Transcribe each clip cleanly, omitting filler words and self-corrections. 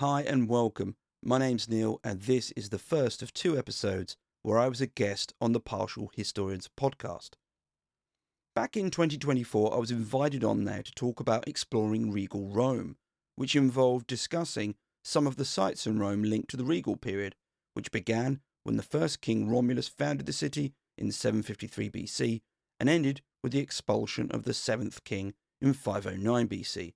Hi and welcome. My name's Neil, and this is the first of two episodes where I was a guest on the Partial Historians podcast. Back in 2024, I was invited on there to talk about exploring Regal Rome, which involved discussing some of the sites in Rome linked to the Regal period, which began when the first king Romulus founded the city in 753 BC and ended with the expulsion of the seventh king in 509 BC.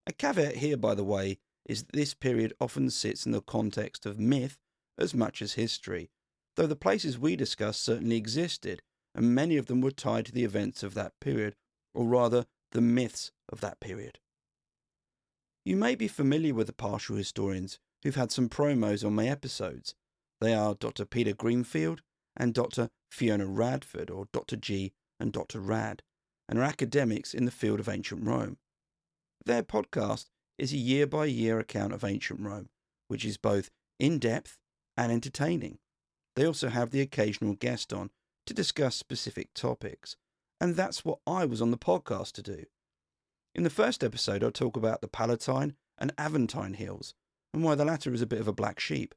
A caveat here, by the way, is that this period often sits in the context of myth as much as history, though the places we discuss certainly existed, and many of them were tied to the events of that period, or rather, the myths of that period. You may be familiar with the partial historians who've had some promos on my episodes. They are Dr. Peter Greenfield and Dr. Fiona Radford, or Dr. G and Dr Rad, and are academics in the field of ancient Rome. Their podcast is a year-by-year account of ancient Rome, which is both in-depth and entertaining. They also have the occasional guest on to discuss specific topics, and that's what I was on the podcast to do. In the first episode, I'll talk about the Palatine and Aventine hills, and why the latter is a bit of a black sheep.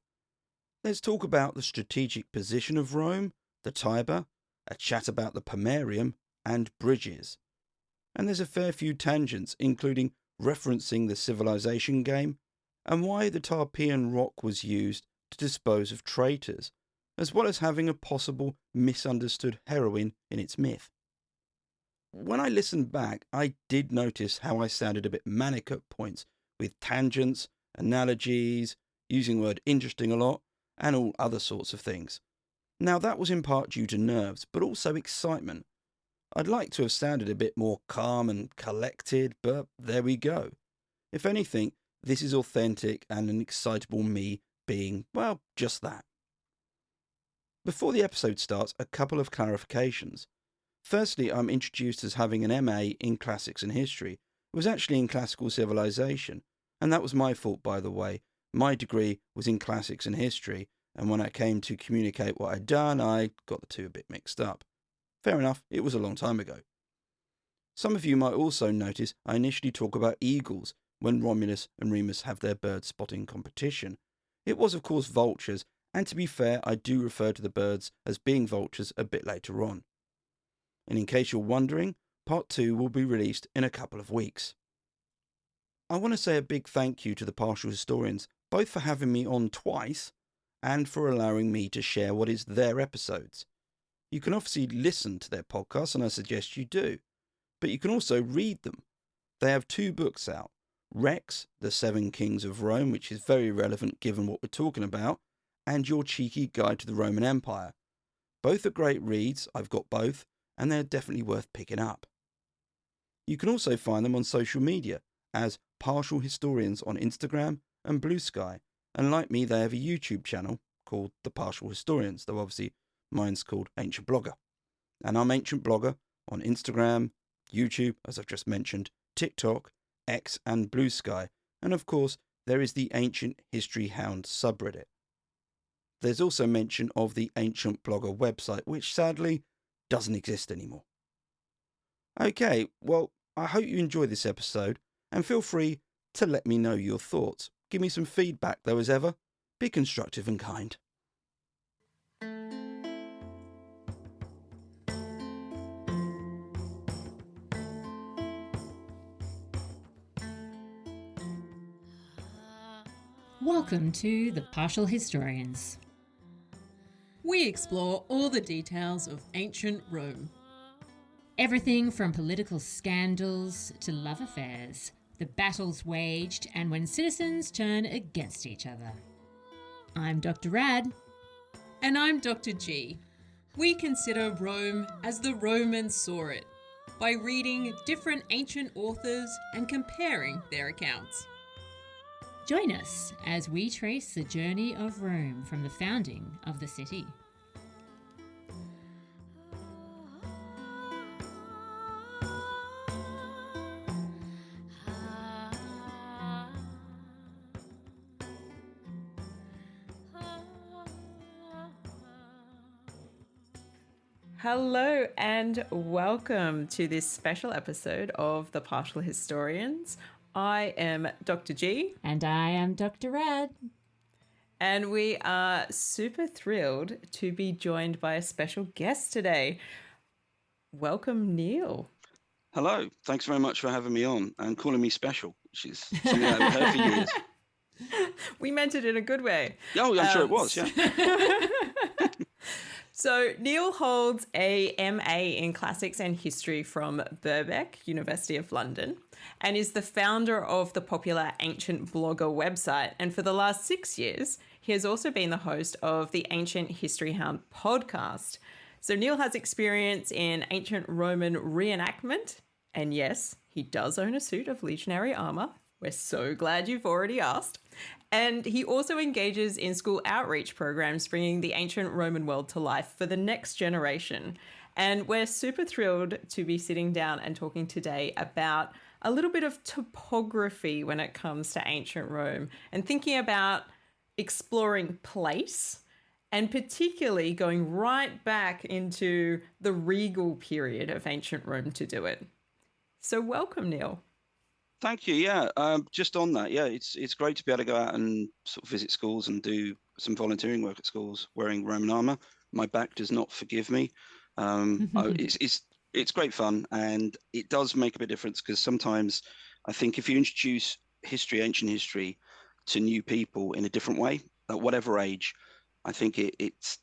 Let's talk about the strategic position of Rome, the Tiber, a chat about the Pomerium, and bridges. And there's a fair few tangents, including referencing the civilization game, and why the Tarpeian rock was used to dispose of traitors, as well as having a possible misunderstood heroine in its myth. When I listened back, I did notice how I sounded a bit manic at points, with tangents, analogies, using the word interesting a lot, and all other sorts of things. Now that was in part due to nerves, but also excitement. I'd like to have sounded a bit more calm and collected, but there we go. If anything, this is authentic and an excitable me being, well, just that. Before the episode starts, a couple of clarifications. Firstly, I'm introduced as having an MA in Classics and History. It was actually in Classical Civilization, and that was my fault, by the way. My degree was in Classics and History, and when I came to communicate what I'd done, I got the two a bit mixed up. Fair enough, it was a long time ago. Some of you might also notice I initially talk about eagles when Romulus and Remus have their bird spotting competition. It was of course vultures, and to be fair, I do refer to the birds as being vultures a bit later on. And in case you're wondering, part 2 will be released in a couple of weeks. I want to say a big thank you to the partial historians, both for having me on twice and for allowing me to share what is their episodes. You can obviously listen to their podcasts, and I suggest you do, but you can also read them. They have 2 books out, Rex, The Seven Kings of Rome, which is very relevant given what we're talking about, and Your Cheeky Guide to the Roman Empire. Both are great reads, I've got both, and they're definitely worth picking up. You can also find them on social media as Partial Historians on Instagram and Blue Sky, and like me, they have a YouTube channel called The Partial Historians, though obviously mine's called Ancient Blogger. And I'm Ancient Blogger on Instagram, YouTube, as I've just mentioned, TikTok, X and Blue Sky. And of course, there is the Ancient History Hound subreddit. There's also mention of the Ancient Blogger website, which sadly doesn't exist anymore. Okay, well, I hope you enjoy this episode, and feel free to let me know your thoughts. Give me some feedback though, as ever. Be constructive and kind. Welcome to the Partial Historians. We explore all the details of ancient Rome. Everything from political scandals to love affairs, the battles waged, and when citizens turn against each other. I'm Dr. Rad. And I'm Dr. G. We consider Rome as the Romans saw it, by reading different ancient authors and comparing their accounts. Join us as we trace the journey of Rome from the founding of the city. Hello and welcome to this special episode of The Partial Historians. I am Dr. G. And I am Dr. Rad. And we are super thrilled to be joined by a special guest today. Welcome, Neil. Hello. Thanks very much for having me on and calling me special, which is something I haven't heard for years. We meant it in a good way. Oh, I'm sure it was, yeah. So Neil holds a MA in Classics and History from Birkbeck, University of London, and is the founder of the popular Ancient Blogger website. And for the last 6 years, he has also been the host of the Ancient History Hound podcast. So Neil has experience in ancient Roman reenactment, and yes, he does own a suit of legionary armor. We're so glad you've already asked. And he also engages in school outreach programs, bringing the ancient Roman world to life for the next generation. And we're super thrilled to be sitting down and talking today about a little bit of topography when it comes to ancient Rome and thinking about exploring place and particularly going right back into the Regal period of ancient Rome to do it. So welcome, Neil. Thank you. Yeah, just on that, yeah, it's great to be able to go out and sort of visit schools and do some volunteering work at schools wearing Roman armor. My back does not forgive me. It's great fun, and it does make a bit of difference because sometimes I think if you introduce history, ancient history, to new people in a different way, at whatever age, I think it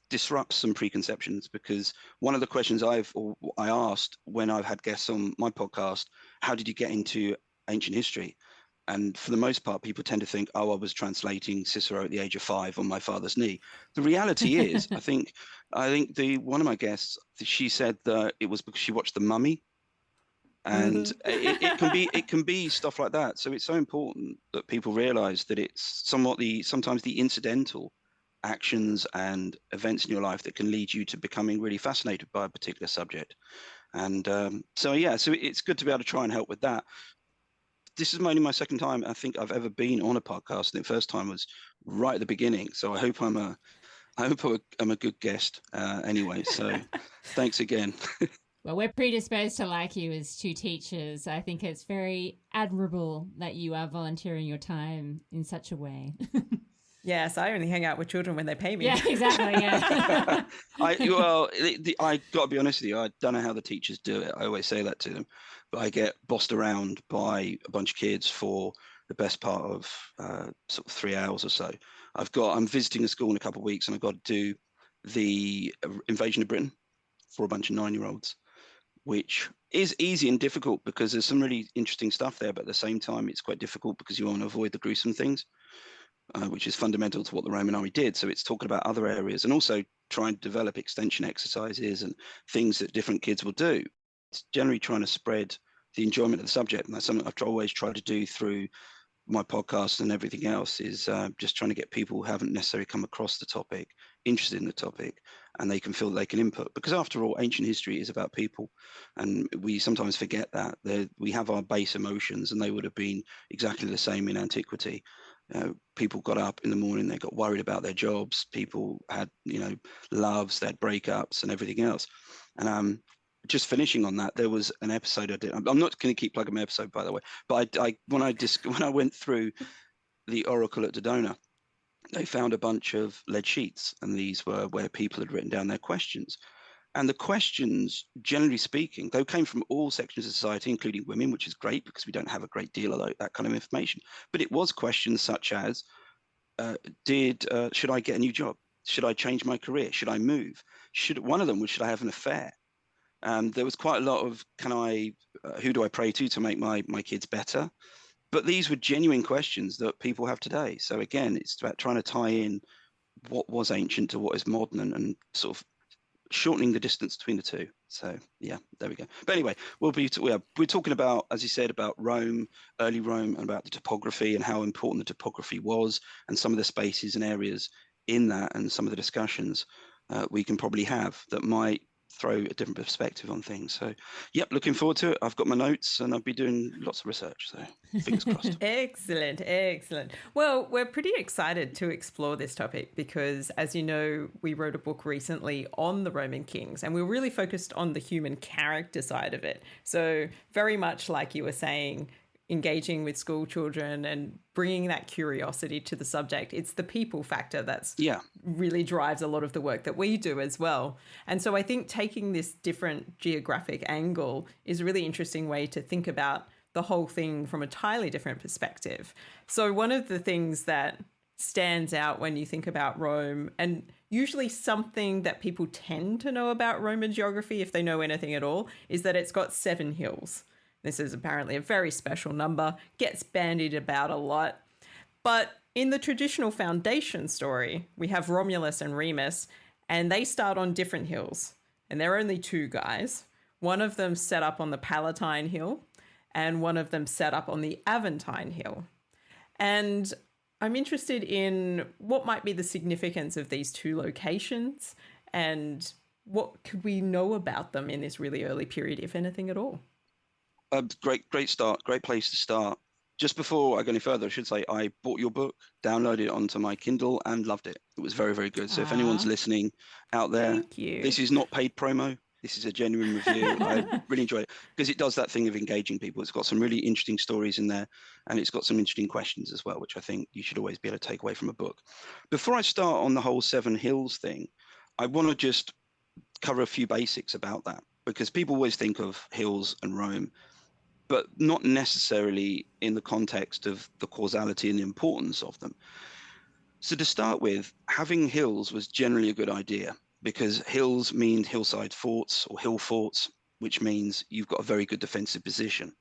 disrupts some preconceptions. Because one of the questions I asked when I've had guests on my podcast, how did you get into ancient history? And for the most part, people tend to think, oh, I was translating Cicero at the age of 5 on my father's knee. The reality is, I think one of my guests, she said that it was because she watched The Mummy, and it can be stuff like that. So it's so important that people realise that it's sometimes the incidental actions and events in your life that can lead you to becoming really fascinated by a particular subject. And so it's good to be able to try and help with that. This is only my second time I think I've ever been on a podcast. The first time was right at the beginning. So I hope I'm a good guest anyway. So thanks again. Well, we're predisposed to like you as two teachers. I think it's very admirable that you are volunteering your time in such a way. Yes, I only hang out with children when they pay me. Yeah, exactly. Yeah. I got to be honest with you. I don't know how the teachers do it. I always say that to them, but I get bossed around by a bunch of kids for the best part of sort of 3 hours or so. I'm visiting a school in a couple of weeks, and I've got to do the invasion of Britain for a bunch of 9-year-olds, which is easy and difficult because there's some really interesting stuff there, but at the same time, it's quite difficult because you want to avoid the gruesome things. Which is fundamental to what the Roman army did. So it's talking about other areas and also trying to develop extension exercises and things that different kids will do. It's generally trying to spread the enjoyment of the subject. And that's something I've always tried to do through my podcast and everything else, is just trying to get people who haven't necessarily come across the topic interested in the topic, and they can feel they can input. Because after all, ancient history is about people, and we sometimes forget that we have our base emotions, and they would have been exactly the same in antiquity. People got up in the morning, they got worried about their jobs, people had loves, they had breakups and everything else. And just finishing on that, there was an episode I did. I'm not going to keep plugging my episode, by the way, but when I went through the Oracle at Dodona, they found a bunch of lead sheets, and these were where people had written down their questions. And the questions, generally speaking, they came from all sections of society, including women, which is great because we don't have a great deal of that kind of information. But it was questions such as, should I get a new job? Should I change my career? Should I move? One of them was, should I have an affair? There was quite a lot of, who do I pray to make my kids better? But these were genuine questions that people have today. So again, it's about trying to tie in what was ancient to what is modern, and sort of shortening the distance between the two. So yeah, there we go. But anyway, we're talking about, as you said, about Rome, early Rome, and about the topography and how important the topography was, and some of the spaces and areas in that, and some of the discussions we can probably have that might throw a different perspective on things. So yep, looking forward to it. I've got my notes and I'll be doing lots of research, so fingers crossed. Excellent. Well, we're pretty excited to explore this topic because, as you know, we wrote a book recently on the Roman kings, and we were really focused on the human character side of it. So very much like you were saying, engaging with school children and bringing that curiosity to the subject. It's the people factor that's really drives a lot of the work that we do as well. And so I think taking this different geographic angle is a really interesting way to think about the whole thing from a entirely different perspective. So one of the things that stands out when you think about Rome, and usually something that people tend to know about Roman geography, if they know anything at all, is that it's got 7 hills. This is apparently a very special number, gets bandied about a lot. But in the traditional foundation story, we have Romulus and Remus, and they start on different hills. And they're only 2 guys. One of them set up on the Palatine Hill, and one of them set up on the Aventine Hill. And I'm interested in what might be the significance of these 2 locations and what could we know about them in this really early period, if anything at all. Great start. Great place to start. Just before I go any further, I should say I bought your book, downloaded it onto my Kindle, and loved it. It was very, very good. So if anyone's listening out there, Thank you. This is not paid promo. This is a genuine review. I really enjoyed it because it does that thing of engaging people. It's got some really interesting stories in there, and it's got some interesting questions as well, which I think you should always be able to take away from a book. Before I start on the whole 7 hills thing, I want to just cover a few basics about that, because people always think of hills and Rome, but not necessarily in the context of the causality and the importance of them. So to start with, having hills was generally a good idea, because hills mean hillside forts or hill forts, which means you've got a very good defensive position.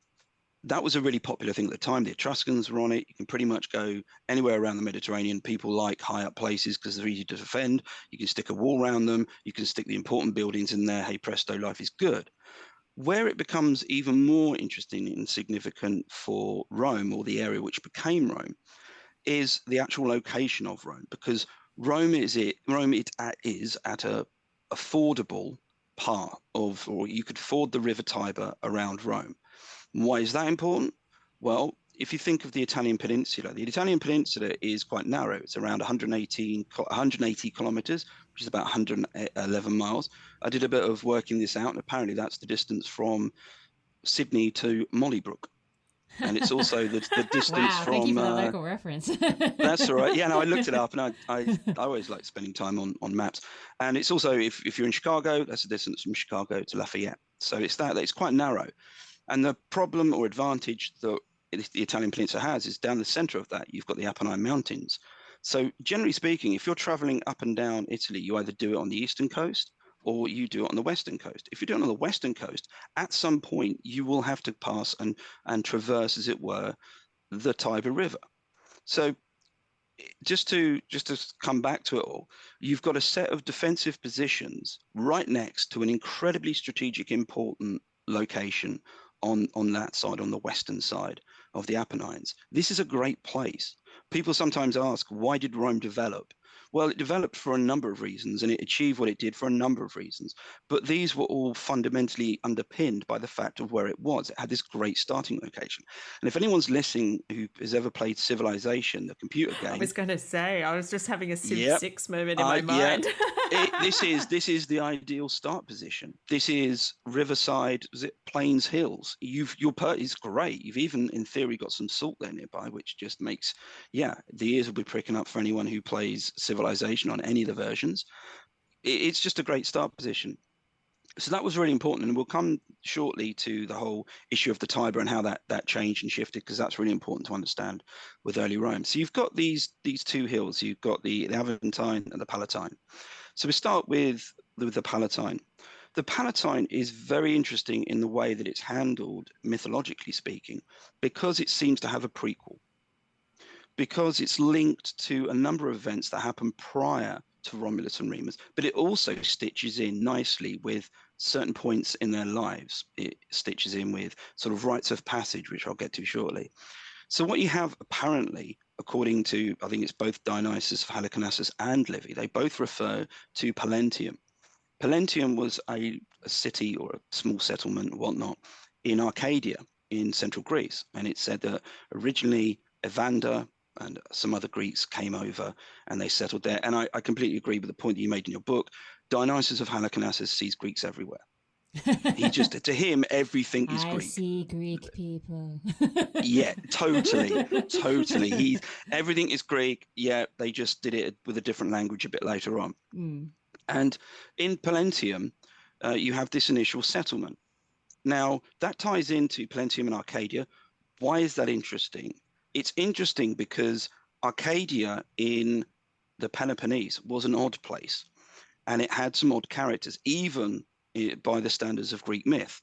That was a really popular thing at the time. The Etruscans were on it. You can pretty much go anywhere around the Mediterranean. People like high up places because they're easy to defend. You can stick a wall around them. You can stick the important buildings in there. Hey, presto, life is good. Where it becomes even more interesting and significant for Rome, or the area which became Rome, is the actual location of Rome, because Rome is at a fordable part of, or you could ford the River Tiber around Rome. Why is that important? Well, if you think of the Italian peninsula is quite narrow. It's around 180 kilometers, which is about 111 miles. I did a bit of working this out, and apparently that's the distance from Sydney to Mollybrook. And it's also the distance wow, from... thank you for the local reference. That's all right. Yeah, no, I looked it up, and I always like spending time on maps. And it's also, if you're in Chicago, that's the distance from Chicago to Lafayette. So it's quite narrow. And the problem or advantage that the Italian peninsula has is down the center of that, you've got the Apennine Mountains. So generally speaking, if you're traveling up and down Italy, you either do it on the eastern coast or you do it on the western coast. If you're doing it on the western coast, at some point you will have to pass and traverse, as it were, the Tiber River. So just to come back to it all, you've got a set of defensive positions right next to an incredibly strategic, important location on that side, on the western side of the Apennines. This is a great place. People sometimes ask, why did Rome develop? Well, it developed for a number of reasons, and it achieved what it did for a number of reasons. But these were all fundamentally underpinned by the fact of where it was. It had this great starting location. And if anyone's listening who has ever played Civilization, the computer game... I was going to say, I was just having a Civ 6 moment in my mind. This is the ideal start position. This is Riverside, Plains Hills. It's great. You've even, in theory, got some salt there nearby, which just makes, the ears will be pricking up for anyone who plays Civilization on any of the versions. It's just a great start position. So that was really important, and we'll come shortly to the whole issue of the Tiber and how that changed and shifted, because that's really important to understand with early Rome. So you've got these 2 hills. You've got the Aventine and the Palatine. So we start with the Palatine. The Palatine is very interesting in the way that it's handled, mythologically speaking, because it seems to have a prequel, because it's linked to a number of events that happened prior to Romulus and Remus, but it also stitches in nicely with certain points in their lives. It stitches in with sort of rites of passage, which I'll get to shortly. So what you have, apparently, according to, I think it's both Dionysius of Halicarnassus and Livy, they both refer to Palentium. Palentium was a city or a small settlement or whatnot in Arcadia in central Greece. And it said that originally Evander and some other Greeks came over and they settled there. And I completely agree with the point that you made in your book. Dionysius of Halicarnassus sees Greeks everywhere. He just, to him, everything is I Greek. see Greek people. Yeah, totally, totally. Everything is Greek. Yeah, they just did it with a different language a bit later on. Mm. And in Palentium, you have this initial settlement. Now, that ties into Palentium and Arcadia. Why is that interesting? It's interesting because Arcadia in the Peloponnese was an odd place, and it had some odd characters, even by the standards of Greek myth.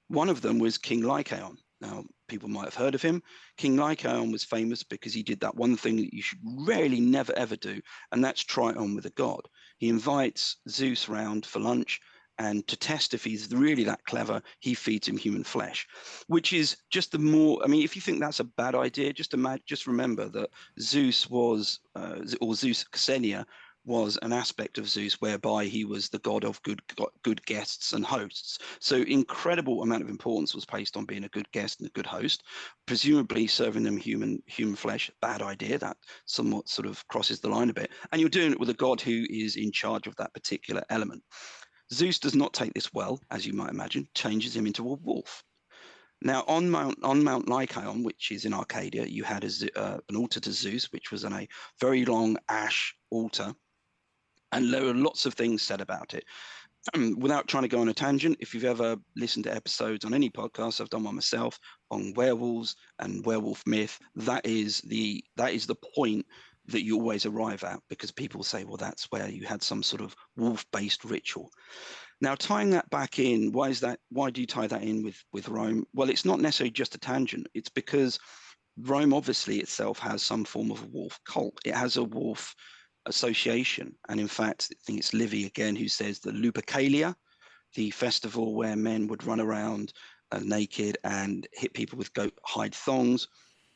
One of them was King Lycaon. Now, people might have heard of him. King Lycaon was famous because he did that one thing that you should rarely, never, ever do, and that's try on with a god. He invites Zeus round for lunch, and to test if he's really that clever, he feeds him human flesh, which is just the more. I mean, if you think that's a bad idea, just remember that Zeus was, or Zeus Xenia was an aspect of Zeus whereby he was the god of good guests and hosts. So incredible amount of importance was placed on being a good guest and a good host, presumably serving them human flesh. Bad idea. That somewhat sort of crosses the line a bit. And you're doing it with a god who is in charge of that particular element. Zeus does not take this well, as you might imagine, changes him into a wolf. Now, on Mount Lycaon, which is in Arcadia, you had an altar to Zeus, which was on a very long ash altar, and there were lots of things said about it. Without trying to go on a tangent, if you've ever listened to episodes on any podcast, I've done one myself on werewolves and werewolf myth. That is the point that you always arrive at, because people say, well, that's where you had some sort of wolf-based ritual. Now, tying that back in, why is that? Why do you tie that in with Rome? Well, it's not necessarily just a tangent. It's because Rome obviously itself has some form of a wolf cult. It has a wolf association. And in fact, I think it's Livy again who says the Lupercalia, the festival where men would run around naked and hit people with goat hide thongs,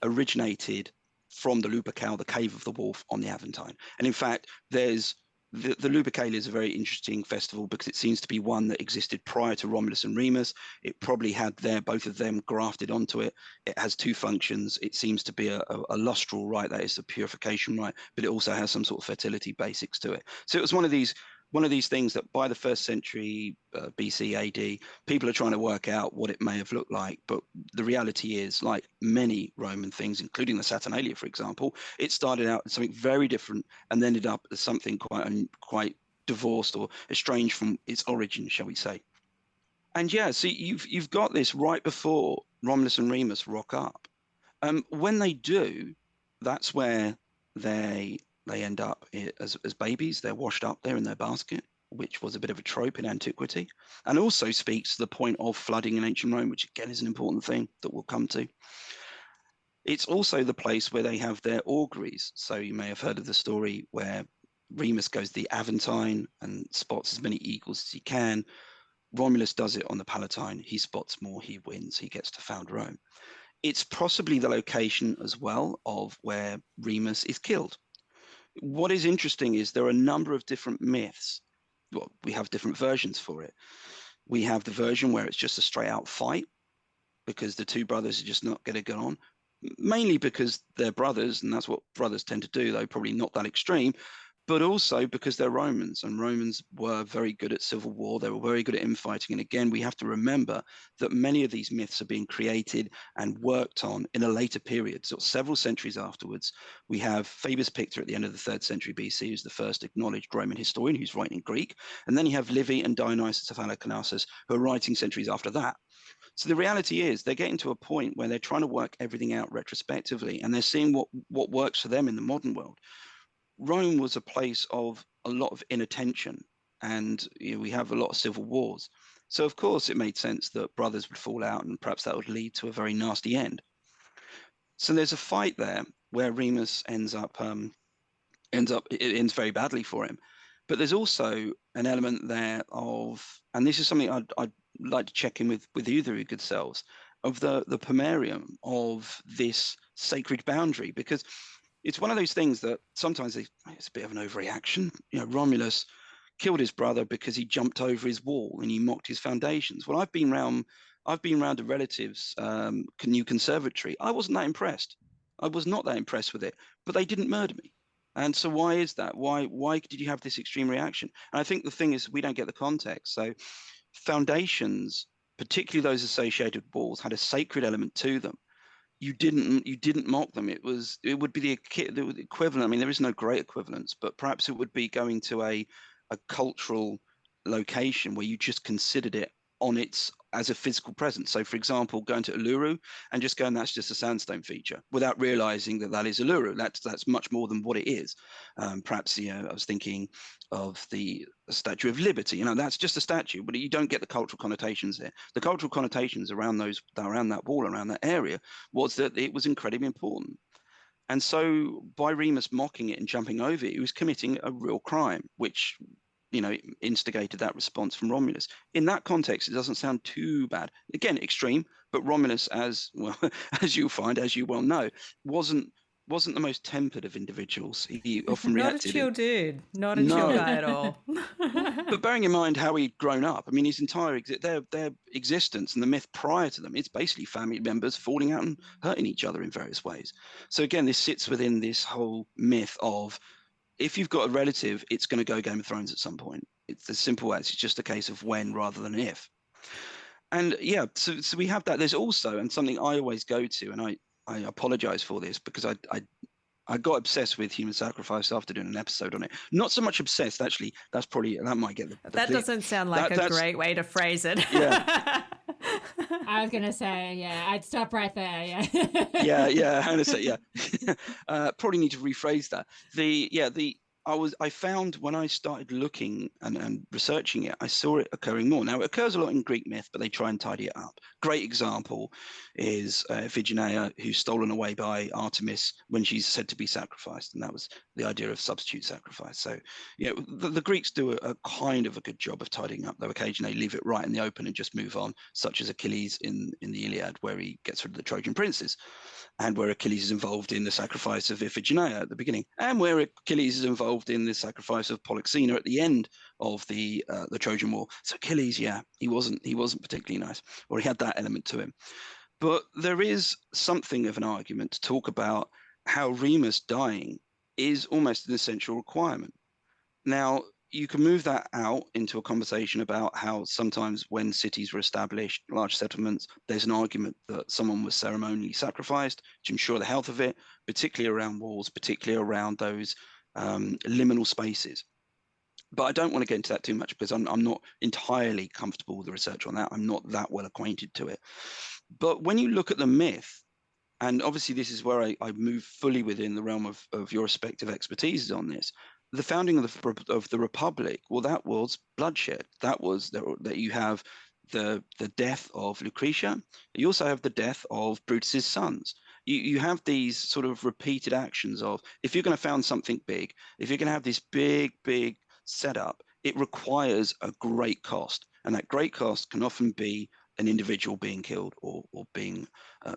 originated from the Lupercal, the cave of the wolf on the Aventine. And in fact, there's the Lupercalia is a very interesting festival because it seems to be one that existed prior to Romulus and Remus. It probably had both of them grafted onto it. It has two functions. It seems to be a lustral rite, that is a purification rite, but it also has some sort of fertility basics to it. So it was one of these things that by the first century BC AD, people are trying to work out what it may have looked like. But the reality is, like many Roman things, including the Saturnalia, for example, it started out as something very different and ended up as something quite divorced or estranged from its origin, shall we say. And yeah, so you've got this right before Romulus and Remus rock up. When they do, that's where they end up as babies. They're washed up there in their basket, which was a bit of a trope in antiquity, and also speaks to the point of flooding in ancient Rome, which again is an important thing that we'll come to. It's also the place where they have their auguries. So you may have heard of the story where Remus goes to the Aventine and spots as many eagles as he can. Romulus does it on the Palatine. He spots more, he wins, he gets to found Rome. It's possibly the location as well of where Remus is killed. What is interesting is there are a number of different myths. Well, we have different versions for it. We have the version where it's just a straight out fight because the two brothers are just not going to get on, mainly because they're brothers, and that's what brothers tend to do, though probably not that extreme, but also because they're Romans, and Romans were very good at civil war. They were very good at infighting. And again, we have to remember that many of these myths are being created and worked on in a later period. So several centuries afterwards, we have Fabius Pictor at the end of the 3rd century BC, who's the first acknowledged Roman historian who's writing in Greek. And then you have Livy and Dionysius of Halicarnassus, who are writing centuries after that. So the reality is they're getting to a point where they're trying to work everything out retrospectively, and they're seeing what works for them in the modern world. Rome was a place of a lot of inattention, and we have a lot of civil wars. So of course it made sense that brothers would fall out, and perhaps that would lead to a very nasty end. So there's a fight there where Remus it ends very badly for him. But there's also an element there of, and this is something I'd like to check in with either of you good selves, of the Pomerium, of this sacred boundary, because it's one of those things that sometimes it's a bit of an overreaction. Romulus killed his brother because he jumped over his wall and he mocked his foundations. Well, I've been round a relative's new conservatory. I wasn't that impressed. I was not that impressed with it, but they didn't murder me. And so why is that? Why did you have this extreme reaction? And I think the thing is we don't get the context. So foundations, particularly those associated with walls, had a sacred element to them. You didn't mock them. It would be the equivalent. I mean, there is no great equivalence, but perhaps it would be going to a cultural location where you just considered it on its as a physical presence. So, for example, going to Uluru and just going, that's just a sandstone feature, without realizing that that is Uluru. That's much more than what it is. Perhaps, I was thinking of the Statue of Liberty. That's just a statue, but you don't get the cultural connotations there. The cultural connotations around that wall, around that area, was that it was incredibly important. And so by Remus mocking it and jumping over it, he was committing a real crime, which instigated that response from Romulus. In that context, it doesn't sound too bad. Again, extreme, but Romulus, as well as you'll find, as you well know, wasn't the most tempered of individuals. He often Not a reacted. chill dude. Not a chill guy at all. But bearing in mind how he'd grown up, I mean, his entire their existence and the myth prior to them, it's basically family members falling out and hurting each other in various ways. So again, this sits within this whole myth of, if you've got a relative, it's going to go Game of Thrones at some point. It's as simple as, it's just a case of when rather than if. And yeah, so we have that. There's also, and something I always go to, and I apologize for this because I got obsessed with human sacrifice after doing an episode on it. Not so much obsessed, actually. That might get the that doesn't sound like a great way to phrase it. Yeah. I was gonna say, yeah, I'd stop right there. Yeah. yeah. I'm gonna say, yeah. Probably need to rephrase that. I found when I started looking and researching it, I saw it occurring more. Now, it occurs a lot in Greek myth, but they try and tidy it up. Great example is Iphigenia, who's stolen away by Artemis when she's said to be sacrificed. And that was the idea of substitute sacrifice. So, the Greeks do a kind of a good job of tidying up, though occasionally they leave it right in the open and just move on, such as Achilles in the Iliad, where he gets rid of the Trojan princes, and where Achilles is involved in the sacrifice of Iphigenia at the beginning, and where Achilles is involved in the sacrifice of Polyxena at the end of the Trojan War. So Achilles, he wasn't particularly nice, or he had that element to him. But there is something of an argument to talk about how Remus dying is almost an essential requirement. Now, you can move that out into a conversation about how sometimes when cities were established, large settlements, there's an argument that someone was ceremonially sacrificed to ensure the health of it, particularly around walls, particularly around those liminal spaces. But I don't want to get into that too much because I'm not entirely comfortable with the research on that. I'm not that well acquainted to it. But when you look at the myth, and obviously this is where I move fully within the realm of your respective expertise on this, the founding of the Republic, well, that was bloodshed. That was that you have the death of Lucretia. You also have the death of Brutus's sons. You have these sort of repeated actions of, if you're going to found something big, if you're going to have this big setup, it requires a great cost, and that great cost can often be an individual being killed or being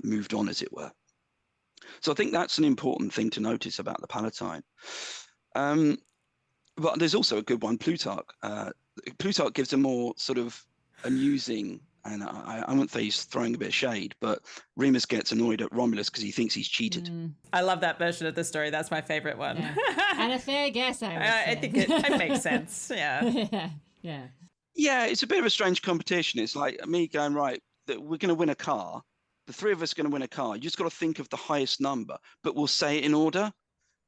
moved on, as it were. So I think that's an important thing to notice about the Palatine. But there's also a good one, Plutarch. Plutarch gives a more sort of amusing, and I wouldn't say he's throwing a bit of shade, but Remus gets annoyed at Romulus because he thinks he's cheated. I love that version of the story. That's my favorite one. Yeah. And a fair guess, I think it makes sense. Yeah. Yeah. Yeah, it's a bit of a strange competition. It's like me going, right, that we're going to win a car. The three of us are going to win a car. You just got to think of the highest number, but we'll say it in order,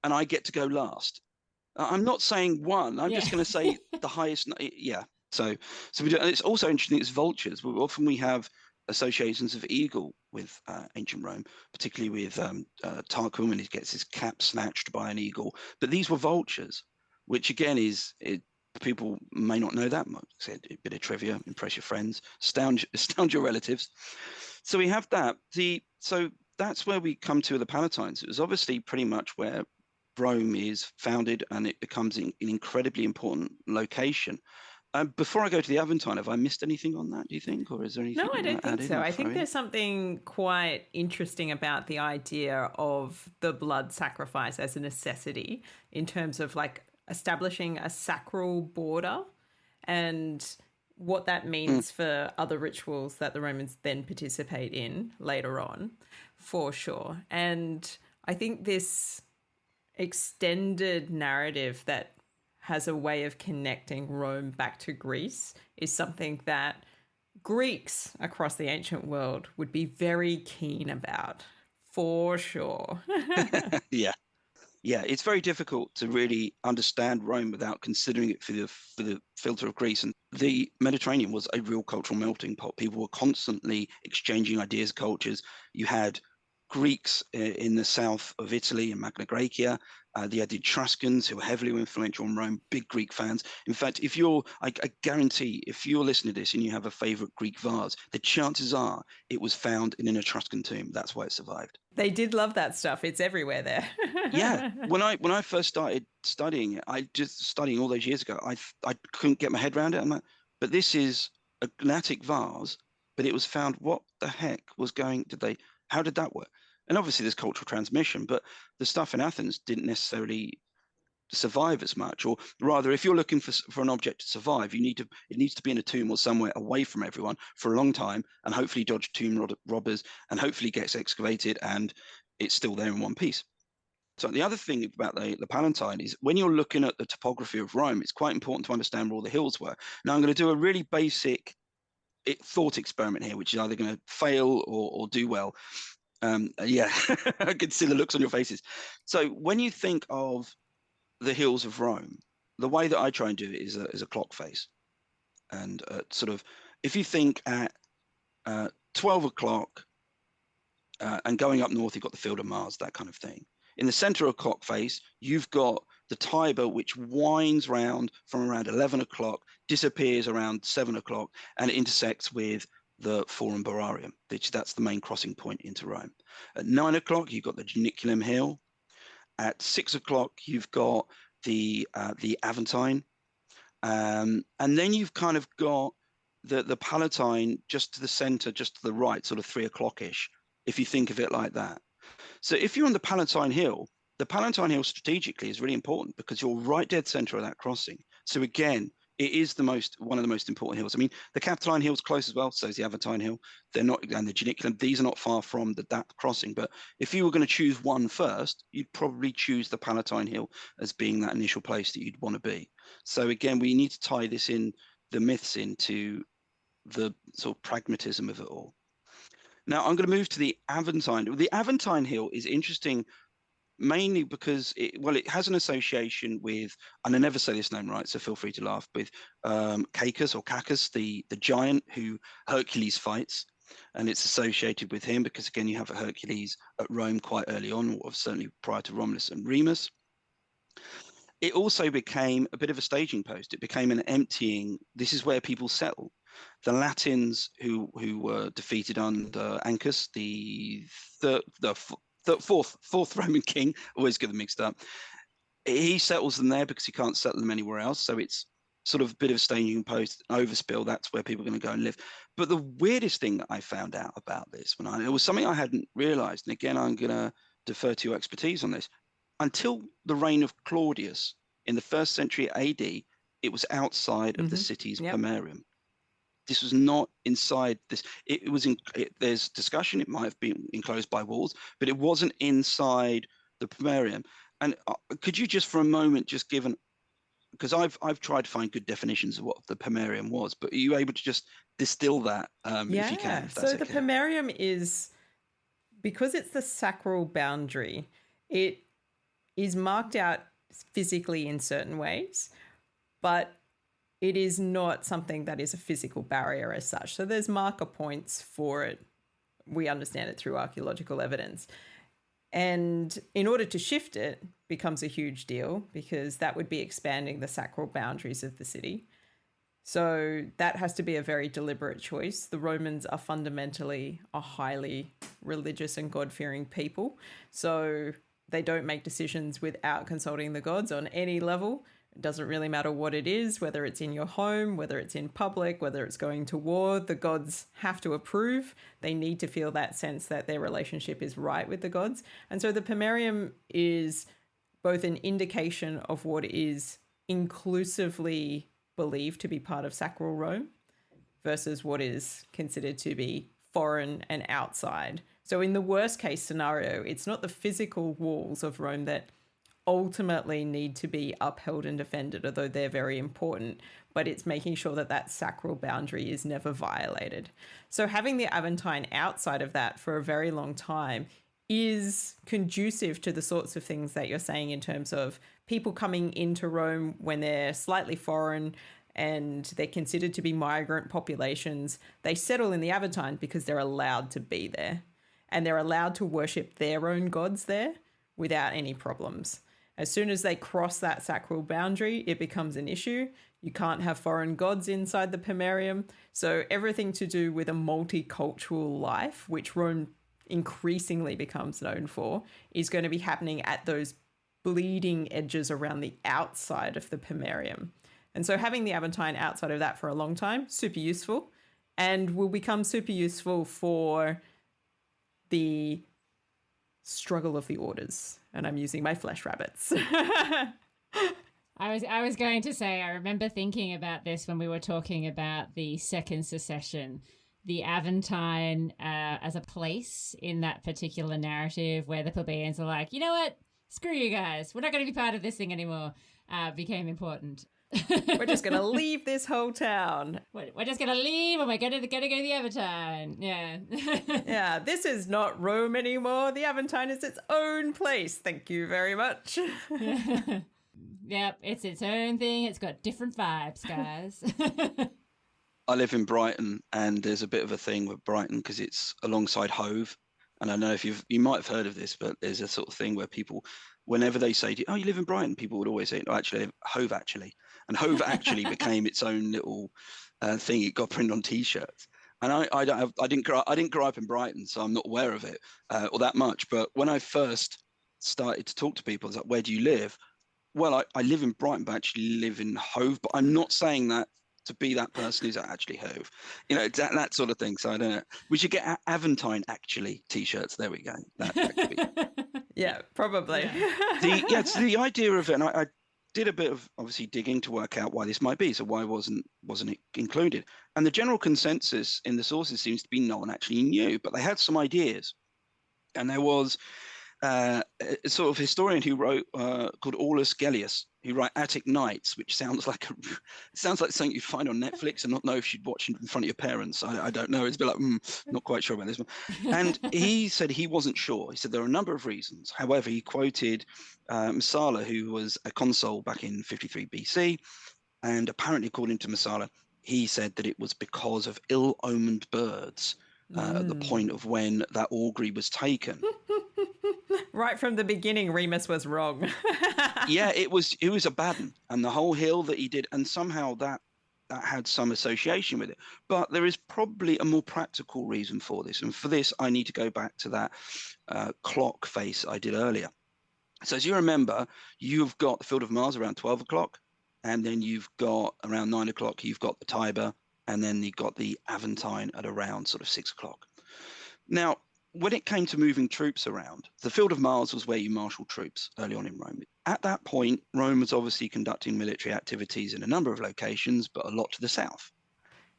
and I get to go last. I'm not saying one. I'm just going to say the highest. Yeah. So we do. And it's also interesting. It's vultures. Often we have associations of eagle with ancient Rome, particularly with Tarquin when he gets his cap snatched by an eagle. But these were vultures, which again people may not know that much. A bit of trivia, impress your friends, astound your relatives. So we have that. So that's where we come to the Palatines. It was obviously pretty much where Rome is founded, and it becomes an incredibly important location. Before I go to the Aventine, have I missed anything on that, do you think? Or is there anything? No, I don't think so. I think there's something quite interesting about the idea of the blood sacrifice as a necessity in terms of like establishing a sacral border and what that means for other rituals that the Romans then participate in later on, for sure. And I think this extended narrative that has a way of connecting Rome back to Greece is something that Greeks across the ancient world would be very keen about, for sure. Yeah. Yeah, it's very difficult to really understand Rome without considering it for the filter of Greece. And the Mediterranean was a real cultural melting pot. People were constantly exchanging ideas, cultures. You had Greeks in the south of Italy and Magna Graecia. You had the Etruscans who were heavily influential in Rome, big Greek fans. In fact, I guarantee, if you're listening to this and you have a favorite Greek vase, the chances are it was found in an Etruscan tomb. That's why it survived. They did love that stuff. It's everywhere there. Yeah, when I first started studying it, I just studying all those years ago. I couldn't get my head around it. I'm like, but this is a granitic vase, but it was found. What the heck was going? How did that work? And obviously, there's cultural transmission, but the stuff in Athens didn't necessarily survive as much. Or rather, if you're looking for an object to survive, it needs to be in a tomb or somewhere away from everyone for a long time, and hopefully dodge robbers, and hopefully gets excavated, and it's still there in one piece. So the other thing about the Palatine is when you're looking at the topography of Rome, it's quite important to understand where all the hills were. Now I'm going to do a really basic thought experiment here, which is either going to fail or do well. Yeah, I can see the looks on your faces. So when you think of the hills of Rome, the way that I try and do it is a clock face. And sort of, if you think at 12 o'clock and going up north, you've got the Field of Mars, that kind of thing. In the center of clock face, you've got the Tiber, which winds round from around 11 o'clock, disappears around 7 o'clock, and intersects with the Forum Pomerium, which that's the main crossing point into Rome. At 9 o'clock, you've got the Janiculum Hill. At 6 o'clock, you've got the Aventine. And then you've kind of got the Palatine just to the center, just to the right, sort of 3 o'clock-ish, if you think of it like that. So if you're on the Palatine Hill strategically is really important because you're right dead center of that crossing. So again, it is one of the most important hills. I mean, the Capitoline Hill's close as well, so is the Aventine Hill. They're not, and the Janiculum, these are not far from that crossing. But if you were going to choose one first, you'd probably choose the Palatine Hill as being that initial place that you'd want to be. So again, we need to tie the myths into the sort of pragmatism of it all. Now I'm going to move to the Aventine. The Aventine Hill is interesting mainly because it has an association with, and I never say this name right, so feel free to laugh, with Cacus, the giant who Hercules fights, and it's associated with him because again you have a Hercules at Rome quite early on, or certainly prior to Romulus and Remus. It also became a bit of a staging post. It became an emptying. This is where people settle. The Latins who were defeated under Ancus, the fourth Roman king, always get them mixed up. He settles them there because he can't settle them anywhere else. So it's sort of a bit of a staging post, overspill. That's where people are going to go and live. But the weirdest thing that I found out about this, it was something I hadn't realized, and again, I'm going to defer to your expertise on this. Until the reign of Claudius in the 1st century AD, it was outside of the city's Pomerium. This was not inside this. It was there's discussion. It might have been enclosed by walls, but it wasn't inside the Pomerium. And could you just for a moment just give because I've tried to find good definitions of what the Pomerium was, but are you able to just distill that if you can? If that's so the Pomerium is, because it's the sacral boundary, it is marked out physically in certain ways, but it is not something that is a physical barrier as such. So there's marker points for it. We understand it through archaeological evidence. And in order to shift it becomes a huge deal because that would be expanding the sacral boundaries of the city. So that has to be a very deliberate choice. The Romans are fundamentally a highly religious and God-fearing people. So they don't make decisions without consulting the gods on any level. It doesn't really matter what it is, whether it's in your home, whether it's in public, whether it's going to war, the gods have to approve. They need to feel that sense that their relationship is right with the gods. And so the Pomerium is both an indication of what is inclusively believed to be part of sacral Rome versus what is considered to be foreign and outside. So in the worst case scenario, it's not the physical walls of Rome that ultimately need to be upheld and defended, although they're very important. But it's making sure that that sacral boundary is never violated. So having the Aventine outside of that for a very long time is conducive to the sorts of things that you're saying in terms of people coming into Rome when they're slightly foreign and they're considered to be migrant populations. They settle in the Aventine because they're allowed to be there and they're allowed to worship their own gods there without any problems. As soon as they cross that sacral boundary, it becomes an issue. You can't have foreign gods inside the Pomerium. So everything to do with a multicultural life, which Rome increasingly becomes known for, is going to be happening at those bleeding edges around the outside of the Pomerium. And so having the Aventine outside of that for a long time, super useful, and will become super useful for the struggle of the orders. And I'm using my flesh rabbits. I was going to say, I remember thinking about this when we were talking about the second secession, the Aventine as a place in that particular narrative where the plebeians are like, you know what, screw you guys, we're not going to be part of this thing anymore, became important. We're just going to leave this whole town. We're just going to leave and we're going to go to the Aventine. Yeah. Yeah, this is not Rome anymore. The Aventine is its own place. Thank you very much. Yep, it's its own thing. It's got different vibes, guys. I live in Brighton, and there's a bit of a thing with Brighton because it's alongside Hove. And I don't know if you might have heard of this, but there's a sort of thing where people, whenever they say, "Oh, you live in Brighton," people would always say, "No, actually, Hove actually." And Hove actually became its own little thing. It got printed on T-shirts. And I didn't grow up in Brighton, so I'm not aware of it or that much. But when I first started to talk to people, I was like, "Where do you live?" Well, I live in Brighton, but I actually live in Hove. But I'm not saying that to be that person who's actually Hove, that sort of thing. So I don't know. We should get Aventine actually T-shirts. There we go. That could be. Yeah, probably. Yeah. So the idea of it, and I did a bit of obviously digging to work out why this might be. So why wasn't it included? And the general consensus in the sources seems to be no one actually knew, but they had some ideas. And there was a sort of historian who wrote called Aulus Gellius, who wrote Attic Nights, which sounds like something you'd find on Netflix and not know if you'd watch it in front of your parents. I don't know. It's a bit like, not quite sure about this one. And he said he wasn't sure. He said there are a number of reasons. However, he quoted Messala, who was a consul back in 53 BC. And apparently, according to Messala, he said that it was because of ill-omened birds at the point of when that augury was taken. Right from the beginning, Remus was wrong. Yeah, it was a bad one, and the whole hill that he did, and somehow that had some association with it. But there is probably a more practical reason for this, and for this I need to go back to that clock face I did earlier. So as you remember, you've got the Field of Mars around 12 o'clock, and then you've got around 9 o'clock, you've got the Tiber, and then you've got the Aventine at around sort of 6 o'clock. Now, when it came to moving troops around, the Field of Mars was where you marshaled troops early on in Rome. At that point, Rome was obviously conducting military activities in a number of locations, but a lot to the south.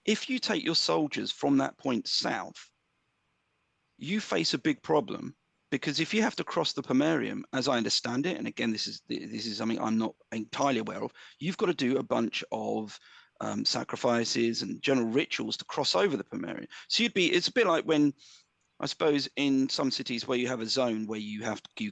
If you take your soldiers from that point south, you face a big problem, because if you have to cross the Pomerium, as I understand it, and again, this is something I'm not entirely aware of, you've got to do a bunch of sacrifices and general rituals to cross over the Pomerium. So it's a bit like when, I suppose, in some cities where you have a zone where you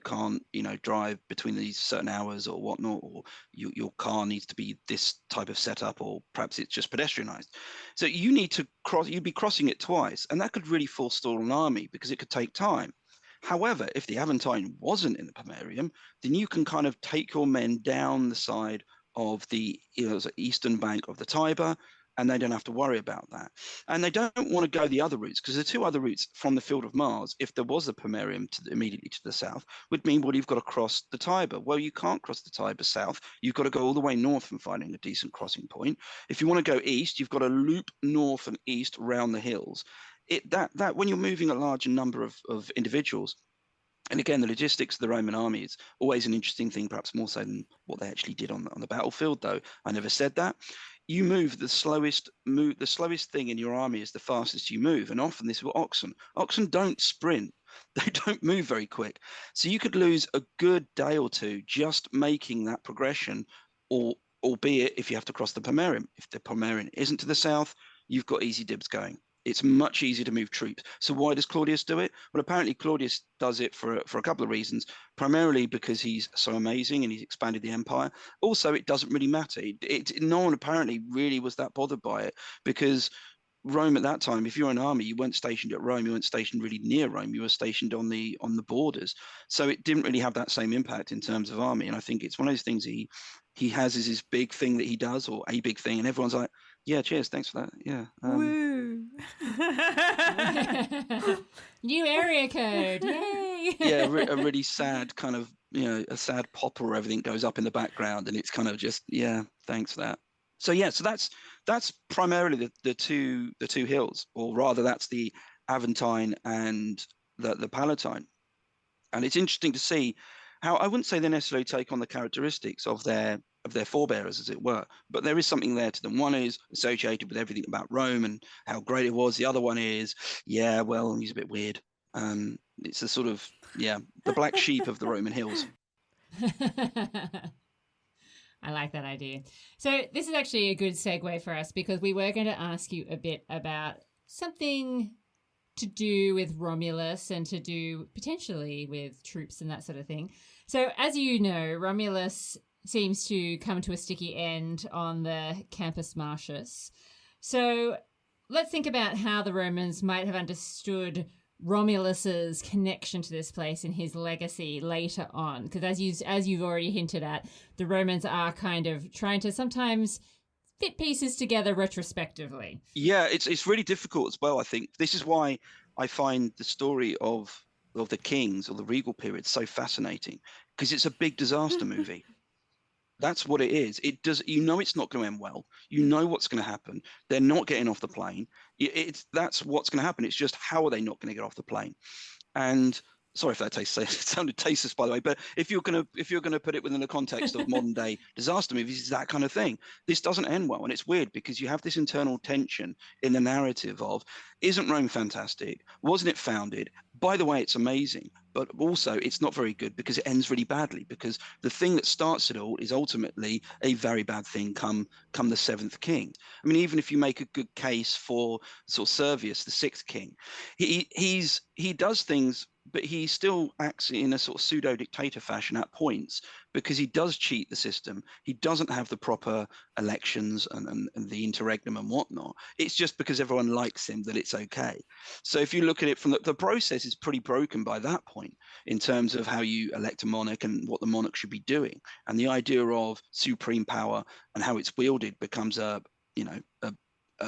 can't, drive between these certain hours or whatnot, or your car needs to be this type of setup, or perhaps it's just pedestrianized. So you need to you'd be crossing it twice, and that could really forestall an army because it could take time. However, if the Aventine wasn't in the Pomerium, then you can kind of take your men down the side of the eastern bank of the Tiber, and they don't have to worry about that. And they don't want to go the other routes, because the two other routes from the Field of Mars, if there was a Pomerium immediately to the south, would mean, well, you've got to cross the Tiber. Well, you can't cross the Tiber south. You've got to go all the way north and finding a decent crossing point. If you want to go east, you've got to loop north and east around the hills. That when you're moving a larger number of individuals, and again, the logistics of the Roman army is always an interesting thing, perhaps more so than what they actually did on the battlefield, though I never said that. You move the slowest thing in your army is the fastest you move, and often this is oxen. Oxen don't sprint. They don't move very quick. So you could lose a good day or two just making that progression, or albeit if you have to cross the Pomerium. If the Pomerium isn't to the south, you've got easy dibs going. It's much easier to move troops. So why does Claudius do it? Well, apparently Claudius does it for a couple of reasons. Primarily because he's so amazing and he's expanded the empire. Also, it doesn't really matter. No one apparently really was that bothered by it, because Rome at that time, if you're an army, you weren't stationed at Rome. You weren't stationed really near Rome. You were stationed on the borders. So it didn't really have that same impact in terms of army. And I think it's one of those things he has is his big thing that he does, or a big thing, and everyone's like, yeah, cheers, thanks for that. Yeah. Woo! New area code, yay! Yeah, a really sad kind of, a sad pop where everything goes up in the background, and it's kind of just, yeah, thanks for that. So yeah, so that's primarily the two hills, or rather that's the Aventine and the Palatine. And it's interesting to see how, I wouldn't say they necessarily take on the characteristics of their forebearers, as it were, but there is something there to them. One is associated with everything about Rome and how great it was. The other one is, yeah, well, he's a bit weird. It's a sort of, yeah, the black sheep of the Roman hills. I like that idea. So this is actually a good segue for us, because we were going to ask you a bit about something to do with Romulus and to do potentially with troops and that sort of thing. So as you know, Romulus seems to come to a sticky end on the Campus Martius. So let's think about how the Romans might have understood Romulus's connection to this place and his legacy later on, because as you've already hinted at, the Romans are kind of trying to sometimes fit pieces together retrospectively. Yeah, it's really difficult as well. I think this is why I find the story of the kings or the regal period so fascinating, because it's a big disaster movie. That's what it is. It does. It's not going to end well. You know what's going to happen. They're not getting off the plane. That's what's going to happen. It's just, how are they not going to get off the plane? And sorry if that sounded tasteless, by the way. But if you're going to put it within the context of modern day disaster movies, it's that kind of thing. This doesn't end well, and it's weird because you have this internal tension in the narrative of, isn't Rome fantastic? Wasn't it founded? By the way, it's amazing, but also it's not very good because it ends really badly, because the thing that starts it all is ultimately a very bad thing come the seventh king. I mean, even if you make a good case for sort of Servius, the sixth king, he does things, but he still acts in a sort of pseudo dictator fashion at points, because he does cheat the system. He doesn't have the proper elections and the interregnum and whatnot. It's just because everyone likes him that it's okay. So if you look at it from the process is pretty broken by that point in terms of how you elect a monarch and what the monarch should be doing. And the idea of supreme power and how it's wielded becomes an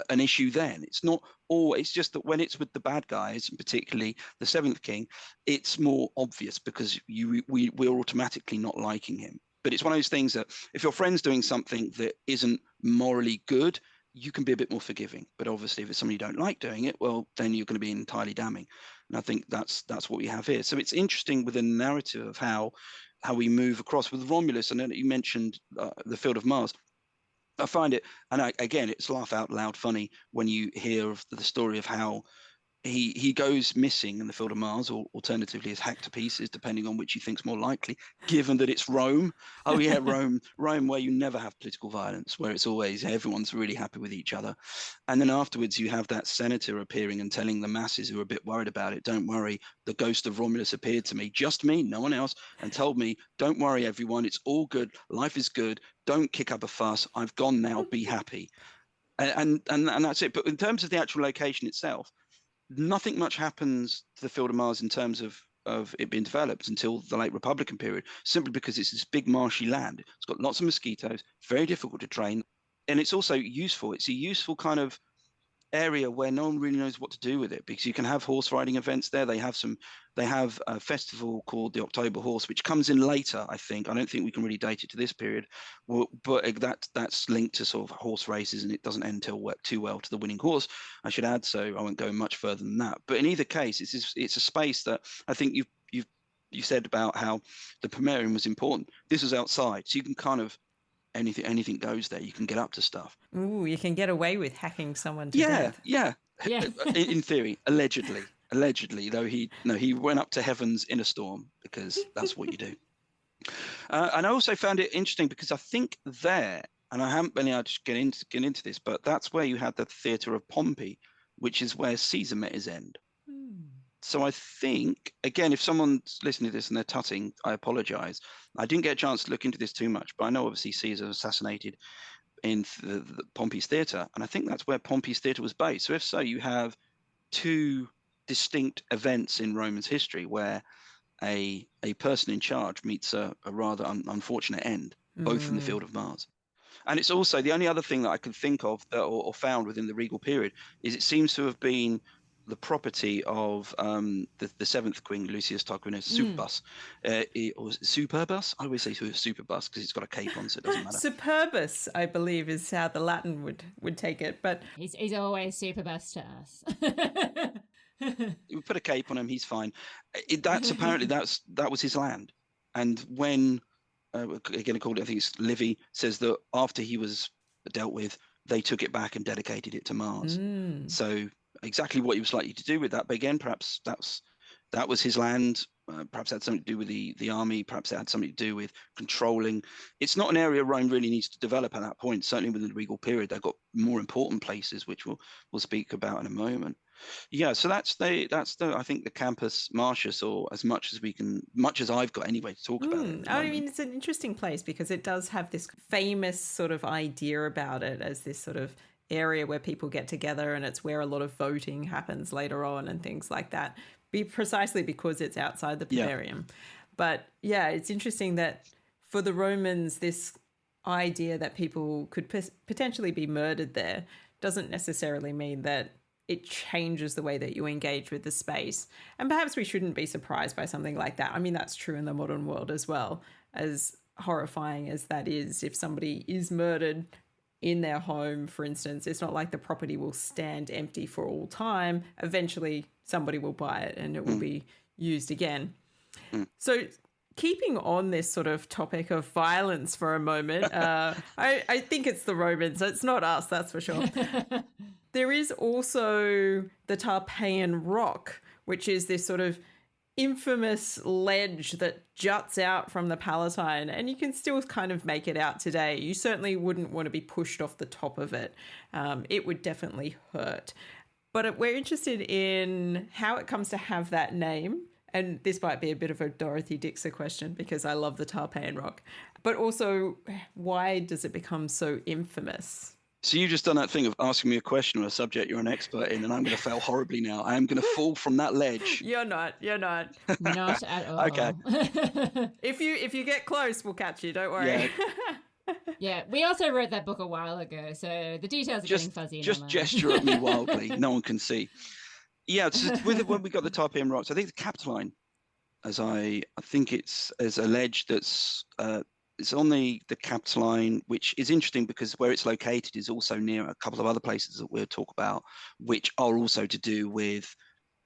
issue then. It's just that when it's with the bad guys, and particularly the seventh king, it's more obvious because we're automatically not liking him. But it's one of those things that if your friend's doing something that isn't morally good, you can be a bit more forgiving. But obviously if it's somebody you don't like doing it, well, then you're going to be entirely damning. And I think that's what we have here. So it's interesting with the narrative of how we move across with Romulus. And then you mentioned the Field of Mars. I find it, and again, it's laugh out loud funny when you hear of the story of how he goes missing in the Field of Mars, or alternatively is hacked to pieces, depending on which he thinks more likely, given that it's Rome. Oh yeah, Rome, where you never have political violence, where it's always everyone's really happy with each other. And then afterwards you have that senator appearing and telling the masses who are a bit worried about it, don't worry, the ghost of Romulus appeared to me, just me, no one else, and told me, don't worry everyone, it's all good, life is good, don't kick up a fuss, I've gone now, be happy. And that's it. But in terms of the actual location itself, nothing much happens to the Field of Mars in terms of it being developed until the late Republican period, simply because it's this big marshy land. It's got lots of mosquitoes, very difficult to train, and it's also useful. It's a useful kind of area where no one really knows what to do with it, because you can have horse riding events there. They have a festival called the October Horse, which comes in later, I think. I don't think we can really date it to this period, but that's linked to sort of horse races, and it doesn't end too well to the winning horse, I should add, so I won't go much further than that. But in either case, it's a space that I think you said about how the Pomerium was important. This is outside, so you can kind of anything goes there. You can get up to stuff. Ooh, you can get away with hacking someone to death. Yeah. Yeah. In theory, allegedly. Allegedly, though he went up to heavens in a storm, because that's what you do. And I also found it interesting because I think there, and I haven't been able to get into this, but that's where you had the theatre of Pompey, which is where Caesar met his end. So I think, again, if someone's listening to this and they're tutting, I apologise. I didn't get a chance to look into this too much, but I know obviously Caesar was assassinated in the Pompey's theatre, and I think that's where Pompey's theatre was based. So if so, you have two distinct events in Romans history where a person in charge meets a rather unfortunate end, both in the field of Mars. And it's also the only other thing that I can think of that, or found within the Regal period, is it seems to have been the property of the seventh queen, Lucius Tarquinius Superbus, or Superbus. I always say Superbus because it's got a cape on, so it doesn't matter. Superbus, I believe, is how the Latin would take it. But he's always Superbus to us. We put a cape on him; he's fine. That's apparently that was his land, and when again, according, I think it's Livy says that after he was dealt with, they took it back and dedicated it to Mars. So exactly what he was likely to do with that, but again, perhaps that was his land. Perhaps it had something to do with the army. Perhaps it had something to do with controlling. It's not an area Rome really needs to develop at that point. Certainly within the Regal period, they've got more important places, which we'll speak about in a moment. Yeah, so that's the I think the Campus Martius, or as much as I've got anyway to talk about it. I mean, it's an interesting place because it does have this famous sort of idea about it as this sort of area where people get together, and it's where a lot of voting happens later on and things like that. Precisely because it's outside the Pomerium. Yeah. But yeah, it's interesting that for the Romans, this idea that people could potentially be murdered there doesn't necessarily mean that it changes the way that you engage with the space. And perhaps we shouldn't be surprised by something like that. I mean, that's true in the modern world as well. As horrifying as that is, if somebody is murdered in their home, for instance, it's not like the property will stand empty for all time. Eventually, somebody will buy it and it will be used again. So keeping on this sort of topic of violence for a moment, I think it's the Romans. It's not us, that's for sure. There is also the Tarpeian Rock, which is this sort of infamous ledge that juts out from the Palatine, and you can still kind of make it out today. You certainly wouldn't want to be pushed off the top of it. It would definitely hurt. But we're interested in how it comes to have that name. And this might be a bit of a Dorothy Dixer question because I love the Tarpeian Rock. But also, why does it become so infamous? So you've just done that thing of asking me a question on a subject you're an expert in, and I'm going to fail horribly now. I am going to fall from that ledge. You're not. Not at all. Okay. If you get close, we'll catch you. Don't worry. Yeah, we also wrote that book a while ago, so the details are getting fuzzy. Just gesture at me wildly. No one can see. Yeah, so when we got the Tarpeian Rocks, I think the Capitoline, as I think it's as a ledge that's it's on the Capitoline, which is interesting because where it's located is also near a couple of other places that we'll talk about, which are also to do with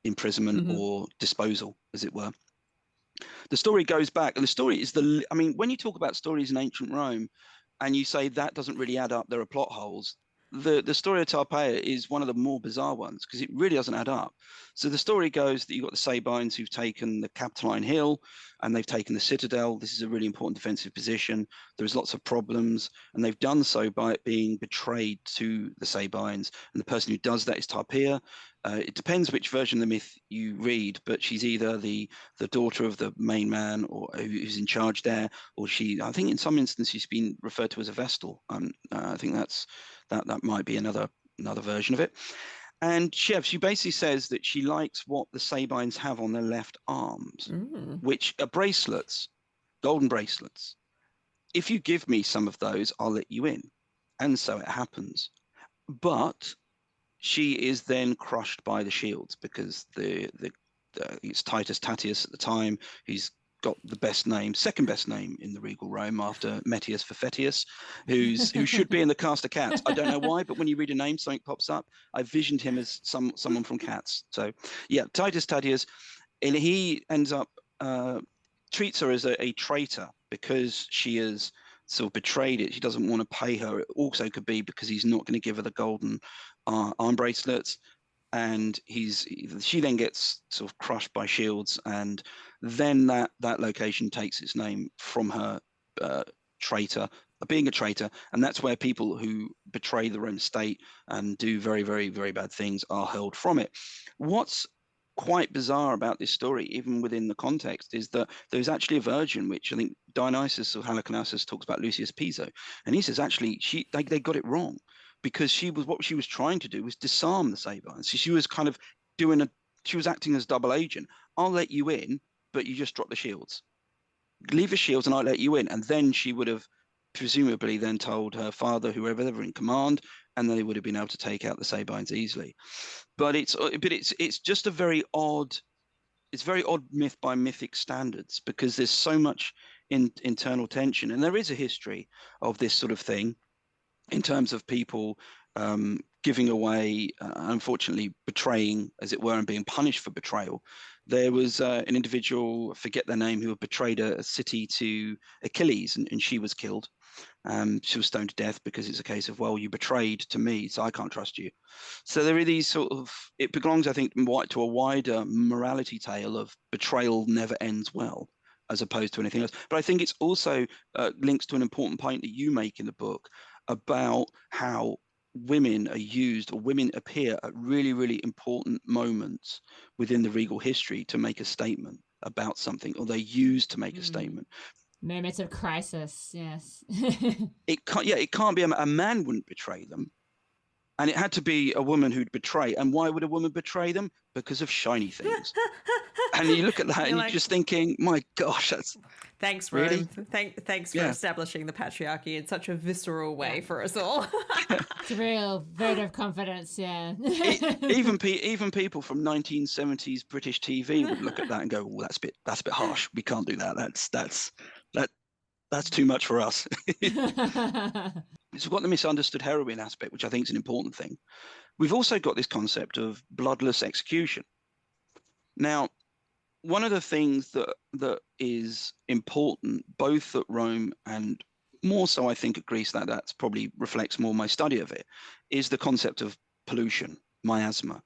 imprisonment or disposal, as it were. The story goes back, and the story is when you talk about stories in ancient Rome and you say that doesn't really add up, there are plot holes, the story of Tarpeia is one of the more bizarre ones because it really doesn't add up. So the story goes that you've got the Sabines who've taken the Capitoline Hill and they've taken the citadel. This is a really important defensive position. There's lots of problems, and they've done so by it being betrayed to the Sabines. And the person who does that is Tarpeia. It depends which version of the myth you read, but she's either the daughter of the main man or who's in charge there, or I think in some instances she's been referred to as a Vestal. I think that might be another version of it. And she basically says that she likes what the Sabines have on their left arms, which are bracelets, golden bracelets. If you give me some of those, I'll let you in. And so it happens. But she is then crushed by the shields because it's Titus Tatius at the time. He's got the best name, second best name in the Regal Rome after Metius Fefetius, who should be in the cast of Cats. I don't know why, but when you read a name, something pops up. I visioned him as someone from Cats. So yeah, Titus Tatius, and he ends up treats her as a traitor because she has sort of betrayed it. She doesn't want to pay her. It also could be because he's not going to give her the golden arm bracelets. and she then gets sort of crushed by shields, and then that location takes its name from her traitor being a traitor, and that's where people who betray the Roman state and do very, very, very bad things are hurled from it. What's quite bizarre about this story, even within the context, is that there's actually a version which I think Dionysius of Halicarnassus talks about, Lucius Piso, and he says actually they got it wrong, because what she was trying to do was disarm the Sabines. So she was kind of she was acting as double agent. I'll let you in, but you just drop the shields. Leave the shields and I'll let you in. And then she would have presumably then told her father, whoever they were in command, and then they would have been able to take out the Sabines easily. But it's just a very odd, it's very odd myth by mythic standards, because there's so much internal tension, and there is a history of this sort of thing in terms of people giving away, unfortunately betraying, as it were, and being punished for betrayal. There was an individual, I forget their name, who had betrayed a city to Achilles, and she was killed. She was stoned to death because it's a case of, well, you betrayed to me, so I can't trust you. So there are these sort of, it belongs, I think, to a wider morality tale of betrayal never ends well, as opposed to anything else. But I think it's also links to an important point that you make in the book about how women are used, or women appear at really, really important moments within the Regal history to make a statement about something, or they're used to make a statement. Moments of crisis, yes. It can't be a man wouldn't betray them. And it had to be a woman who'd betray. And why would a woman betray them? Because of shiny things. And you look at that and you're just thinking, my gosh, that's... Thanks, really? Rome. Thanks for establishing the patriarchy in such a visceral way for us all. It's a real vote of confidence, yeah. Even people from 1970s British TV would look at that and go, well, that's a bit harsh. We can't do that. That's too much for us. So we've got the misunderstood heroine aspect, which I think is an important thing. We've also got this concept of bloodless execution. Now, one of the things that is important, both at Rome and more so, I think, at Greece, that's probably reflects more my study of it, is the concept of pollution, miasma.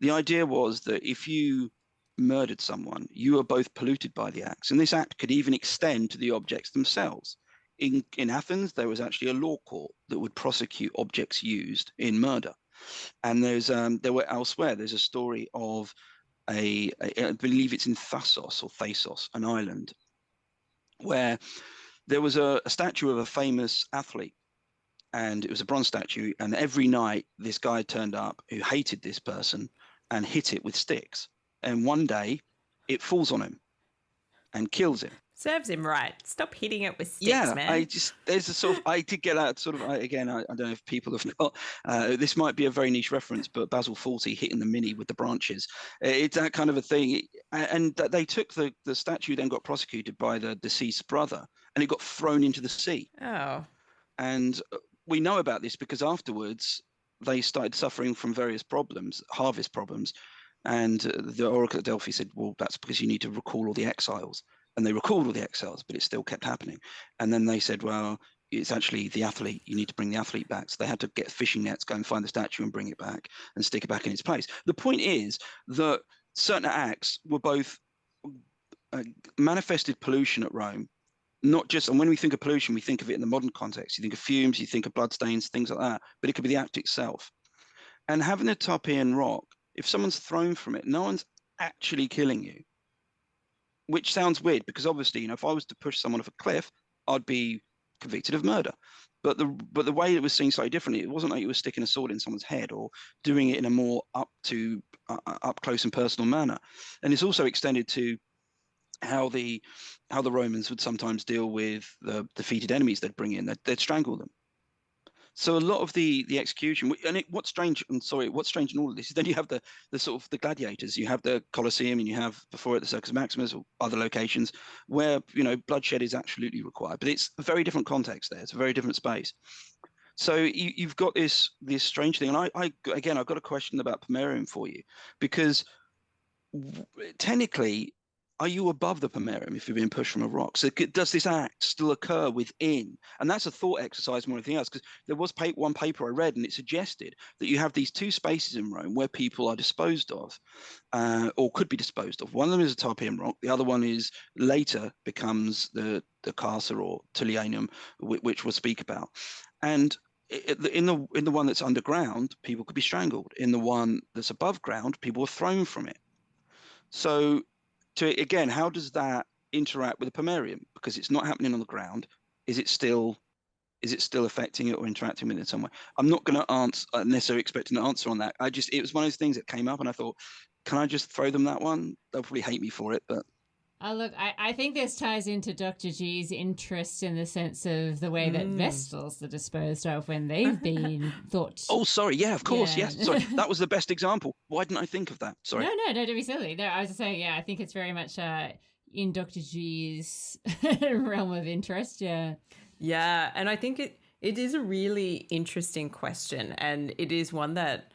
The idea was that if you murdered someone, you were both polluted by the acts, and this act could even extend to the objects themselves. In Athens, there was actually a law court that would prosecute objects used in murder, and there were elsewhere. There's a story of I believe it's in Thasos, an island, where there was a statue of a famous athlete, and it was a bronze statue, and every night this guy turned up who hated this person and hit it with sticks, and one day it falls on him and kills him. Serves him right. Stop hitting it with sticks, man. There's a sort of, I did get that sort of, again, I don't know if people have got, this might be a very niche reference, but Basil Fawlty hitting the mini with the branches. It's that kind of a thing. And they took the statue, then got prosecuted by the deceased brother, and it got thrown into the sea. Oh. And we know about this because afterwards they started suffering from various problems, harvest problems. And the Oracle at Delphi said, well, that's because you need to recall all the exiles. And they recalled all the exiles, but it still kept happening. And then they said, well, it's actually the athlete. You need to bring the athlete back. So they had to get fishing nets, go and find the statue and bring it back and stick it back in its place. The point is that certain acts were both manifested pollution at Rome, not just, and when we think of pollution, we think of it in the modern context. You think of fumes, you think of bloodstains, things like that, but it could be the act itself. And having a Tarpeian rock, if someone's thrown from it, no one's actually killing you. Which sounds weird because obviously, if I was to push someone off a cliff, I'd be convicted of murder. But the way it was seen slightly differently, it wasn't like you were sticking a sword in someone's head or doing it in a more up close and personal manner. And it's also extended to how the Romans would sometimes deal with the defeated enemies they'd bring in. They'd strangle them. So a lot of the execution, and what's strange in all of this is then you have the sort of the gladiators, you have the Colosseum, and you have before it the Circus Maximus or other locations where bloodshed is absolutely required, but it's a very different context there. It's a very different space. So you've got this strange thing, and I've got a question about Pomerium for you, because technically are you above the Pomerium if you're being pushed from a rock? So does this act still occur within? And that's a thought exercise more than anything else, because there was one paper I read and it suggested that you have these two spaces in Rome where people are disposed of, or could be disposed of. One of them is a Tarpeian rock. The other one is later becomes the Carcer or Tullianum, which we'll speak about. And in the one that's underground, people could be strangled. In the one that's above ground, people were thrown from it. So again, how does that interact with the Pomerium? Because it's not happening on the ground. Is it still affecting it or interacting with it in some way? I'm not going to necessarily expecting an answer on that. It was one of those things that came up, and I thought, can I just throw them that one? They'll probably hate me for it, but. Look, I think this ties into Dr. G's interest in the sense of the way that Vestals are disposed of when they've been thought. Oh, sorry. Yeah, of course. Yeah. Yes. Sorry. That was the best example. Why didn't I think of that? Sorry. No, don't be silly. No, I was just saying, I think it's very much in Dr. G's realm of interest. Yeah. Yeah. And I think it is a really interesting question. And it is one that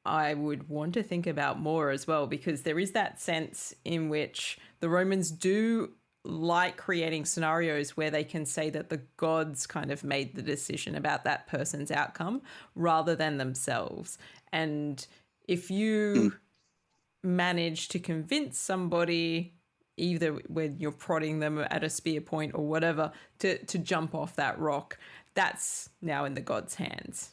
I would want to think about more as well, because there is that sense in which the Romans do like creating scenarios where they can say that the gods kind of made the decision about that person's outcome rather than themselves. And if you manage to convince somebody, either when you're prodding them at a spear point or whatever, to jump off that rock, that's now in the gods' hands.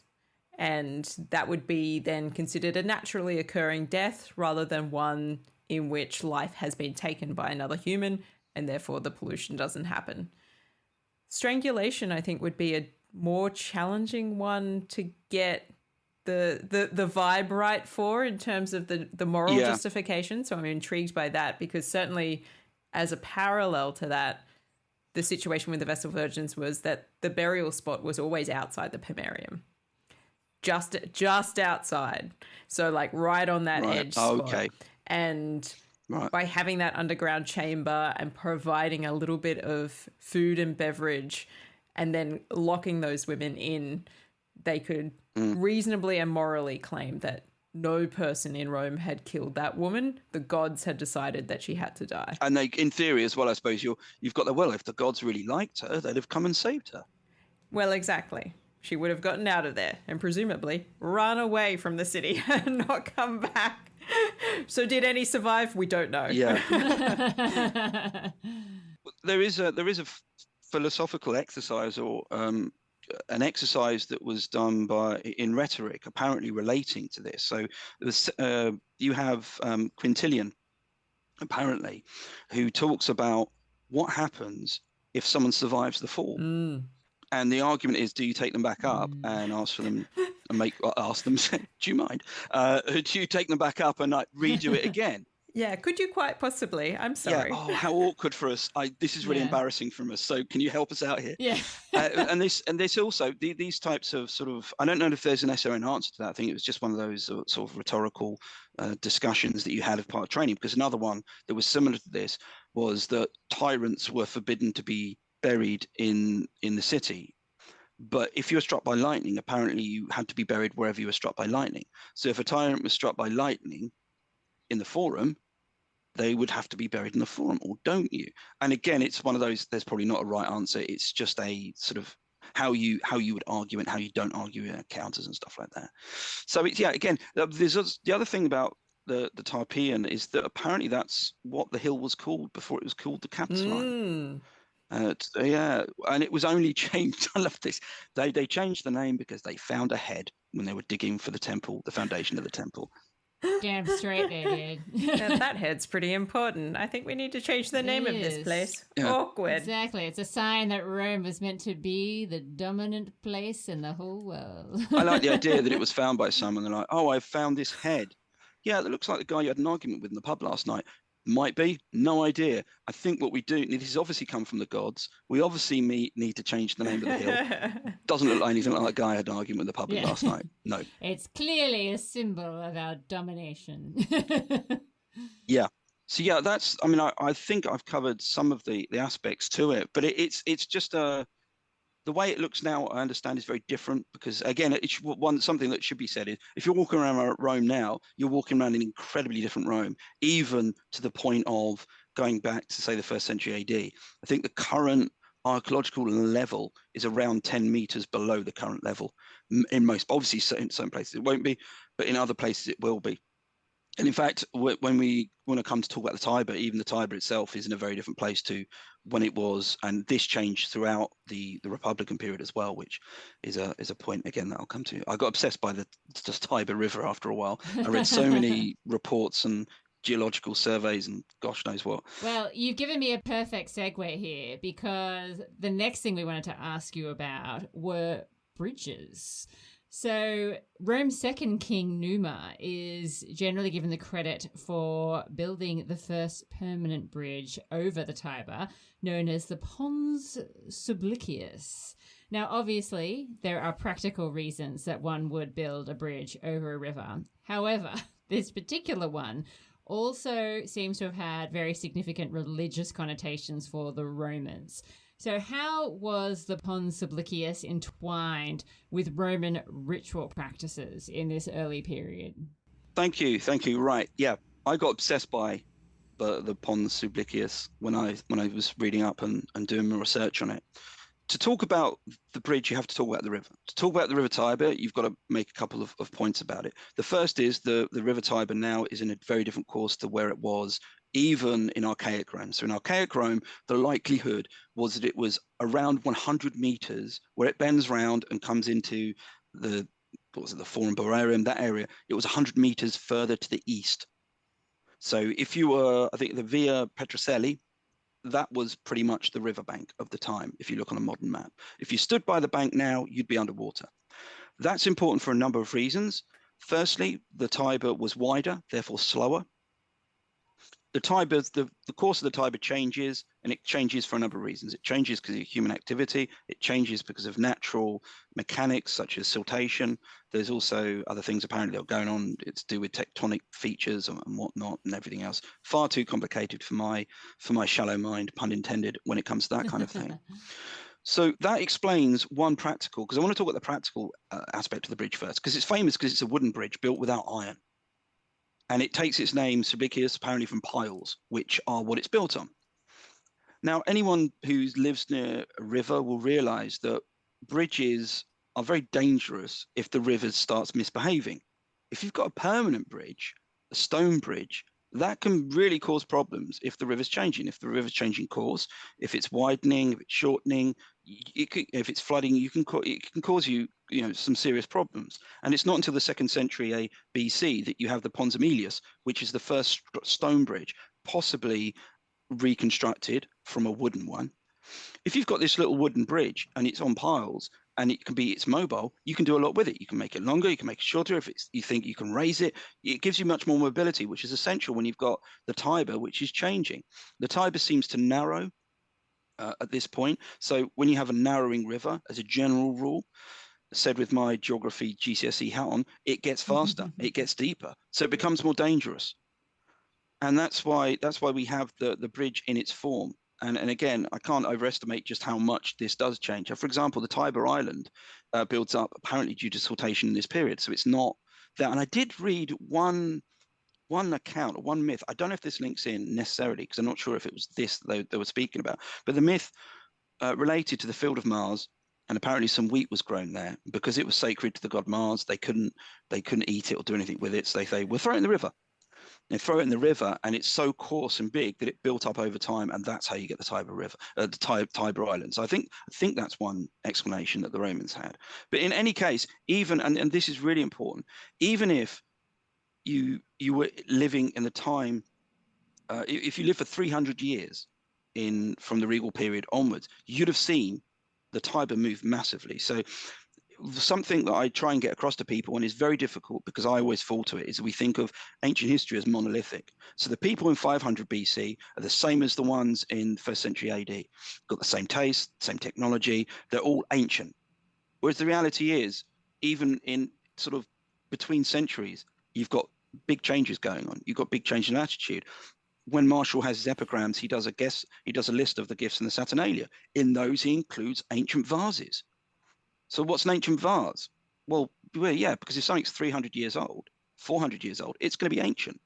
And that would be then considered a naturally occurring death rather than one in which life has been taken by another human and therefore the pollution doesn't happen. Strangulation, I think, would be a more challenging one to get the vibe right for in terms of the moral justification. So I'm intrigued by that, because certainly as a parallel to that, the situation with the Vestal Virgins was that the burial spot was always outside the Pomerium. Just outside. So like right on that edge spot. Okay. And by having that underground chamber and providing a little bit of food and beverage and then locking those women in, they could reasonably and morally claim that no person in Rome had killed that woman. The gods had decided that she had to die. And they, in theory as well, I suppose you've got if the gods really liked her, they'd have come and saved her. Well, exactly. She would have gotten out of there and presumably run away from the city and not come back. So did any survive? We don't know. Yeah. There is a philosophical exercise, or an exercise that was done in rhetoric, apparently relating to this. So you have Quintilian, apparently, who talks about what happens if someone survives the fall. And the argument is, do you take them back up and ask for them and ask them, do you mind? Do you take them back up and redo it again? Yeah, could you quite possibly? I'm sorry. Yeah. Oh, how awkward for us. This is really embarrassing from us. So can you help us out here? Yeah. and this also, these types of sort of, I don't know if there's an necessary answer to that. I think it was just one of those sort of rhetorical discussions that you had as part of training, because another one that was similar to this was that tyrants were forbidden to be buried in the city. But if you were struck by lightning, apparently you had to be buried wherever you were struck by lightning. So if a tyrant was struck by lightning in the forum, they would have to be buried in the forum, or don't you? And again, it's one of those, there's probably not a right answer. It's just a sort of how you would argue and how you don't argue in encounters and stuff like that. So again, there's the other thing about the Tarpeian is that apparently that's what the hill was called before it was called the Capitoline. And it was only changed. I love this. They changed the name because they found a head when they were digging for the temple, the foundation of the temple. Damn straight they did. Yeah, that head's pretty important. I think we need to change the name of this place. Yeah. Awkward. Exactly. It's a sign that Rome was meant to be the dominant place in the whole world. I like the idea that it was found by someone. They're like, oh, I found this head. Yeah, that looks like the guy you had an argument with in the pub last night. Might be, no idea. I think what we do, this has obviously come from the gods. We obviously need to change the name of the hill. Doesn't look like anything like that guy I had an argument with the public last night. No. It's clearly a symbol of our domination. Yeah. So yeah, that's, I mean, I think I've covered some of the aspects to it, but it's just the way it looks now, I understand, is very different because, again, something that should be said is if you're walking around Rome now, you're walking around an incredibly different Rome, even to the point of going back to say the 1st century AD. I think the current archaeological level is around 10 meters below the current level. In most, obviously, in some places it won't be, but in other places it will be. And in fact, when we want to come to talk about the Tiber, even the Tiber itself is in a very different place to when it was, and this changed throughout the Republican period as well, which is a point again that I'll come to. I got obsessed by the Tiber River after a while. I read so many reports and geological surveys and gosh knows what. Well, you've given me a perfect segue here, because the next thing we wanted to ask you about were bridges. So Rome's second king, Numa, is generally given the credit for building the first permanent bridge over the Tiber, known as the Pons Sublicius. Now, obviously, there are practical reasons that one would build a bridge over a river. However, this particular one also seems to have had very significant religious connotations for the Romans. So how was the Pons Sublicius entwined with Roman ritual practices in this early period? Thank you. Right. Yeah, I got obsessed by the Pons Sublicius when I was reading up and doing my research on it. To talk about the bridge, you have to talk about the river. To talk about the River Tiber, you've got to make a couple of points about it. The first is the River Tiber now is in a very different course to where it was even in archaic Rome. So in archaic Rome, the likelihood was that it was around 100 meters where it bends round and comes into the Forum Pomerium, that area. It was 100 meters further to the east. So if you were, I think the Via Petrocelli, that was pretty much the riverbank of the time, if you look on a modern map. If you stood by the bank now, you'd be underwater. That's important for a number of reasons. Firstly, the Tiber was wider, therefore slower. The course of the Tiber changes, and it changes for a number of reasons. It changes because of human activity. It changes because of natural mechanics such as siltation. There's also other things apparently that are going on. It's to do with tectonic features and whatnot and everything else. Far too complicated for my shallow mind, pun intended, when it comes to that kind of thing. So that explains one practical, because I want to talk about the practical aspect of the bridge first, because it's famous because it's a wooden bridge built without iron. And it takes its name, Sublicius, apparently from piles, which are what it's built on. Now, anyone who lives near a river will realize that bridges are very dangerous if the river starts misbehaving. If you've got a permanent bridge, a stone bridge, that can really cause problems if the river's changing. If the river's changing course, if it's widening, if it's shortening, if it's flooding, it can cause you some serious problems. And it's not until the 2nd century BC that you have the Pons Aemilius, which is the first stone bridge, possibly reconstructed from a wooden one. If you've got this little wooden bridge and it's on piles and it's mobile, you can do a lot with it. You can make it longer, you can make it shorter. If you think you can raise it, it gives you much more mobility, which is essential when you've got the Tiber, which is changing. The Tiber seems to narrow at this point. So when you have a narrowing river, as a general rule, said with my geography GCSE hat on, it gets faster, it gets deeper, so it becomes more dangerous. And that's why we have the bridge in its form. And again, I can't overestimate just how much this does change. For example, the Tiber Island builds up apparently due to siltation in this period. So it's not that. And I did read one account or one myth. I don't know if this links in necessarily, because I'm not sure if it was this they were speaking about. But the myth related to the field of Mars, and apparently some wheat was grown there because it was sacred to the god Mars. They couldn't eat it or do anything with it. So they say, we'll throw it in the river. They throw it in the river, and it's so coarse and big that it built up over time, and that's how you get the Tiber River, the Tiber Island. So I think that's one explanation that the Romans had. But in any case, even and this is really important, even if you were living in the time, if you live for 300 years from the Regal period onwards, you'd have seen the Tiber move massively. So something that I try and get across to people, and is very difficult because I always fall to it, is we think of ancient history as monolithic. So the people in 500 BC are the same as the ones in 1st century AD. Got the same taste, same technology. They're all ancient. Whereas the reality is, even in sort of between centuries, you've got big changes going on. You've got big change in attitude. When Marshall has his epigrams, he does a list of the gifts in the Saturnalia. In those, he includes ancient vases. So what's an ancient vase? Well, yeah, because if something's 300 years old, 400 years old, it's going to be ancient.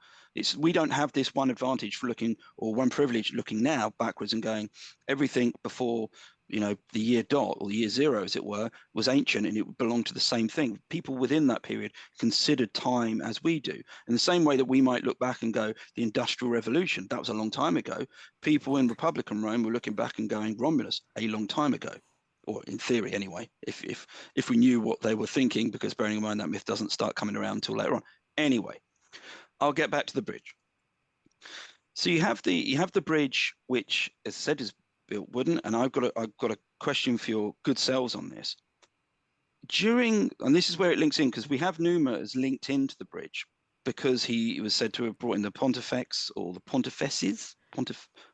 We don't have this one advantage for looking, or one privilege looking now backwards and going, everything before, the year dot or the year zero, as it were, was ancient and it belonged to the same thing. People within that period considered time as we do. In the same way that we might look back and go, the Industrial Revolution, that was a long time ago. People in Republican Rome were looking back and going, Romulus, a long time ago. Or in theory anyway, if we knew what they were thinking, because bearing in mind that myth doesn't start coming around until later on. Anyway, I'll get back to the bridge. So you have the bridge, which, as said, is built wooden, and I've got a question for your good selves on this. And this is where it links in, because we have Numa as linked into the bridge, because he was said to have brought in the pontifex or the pontifesses.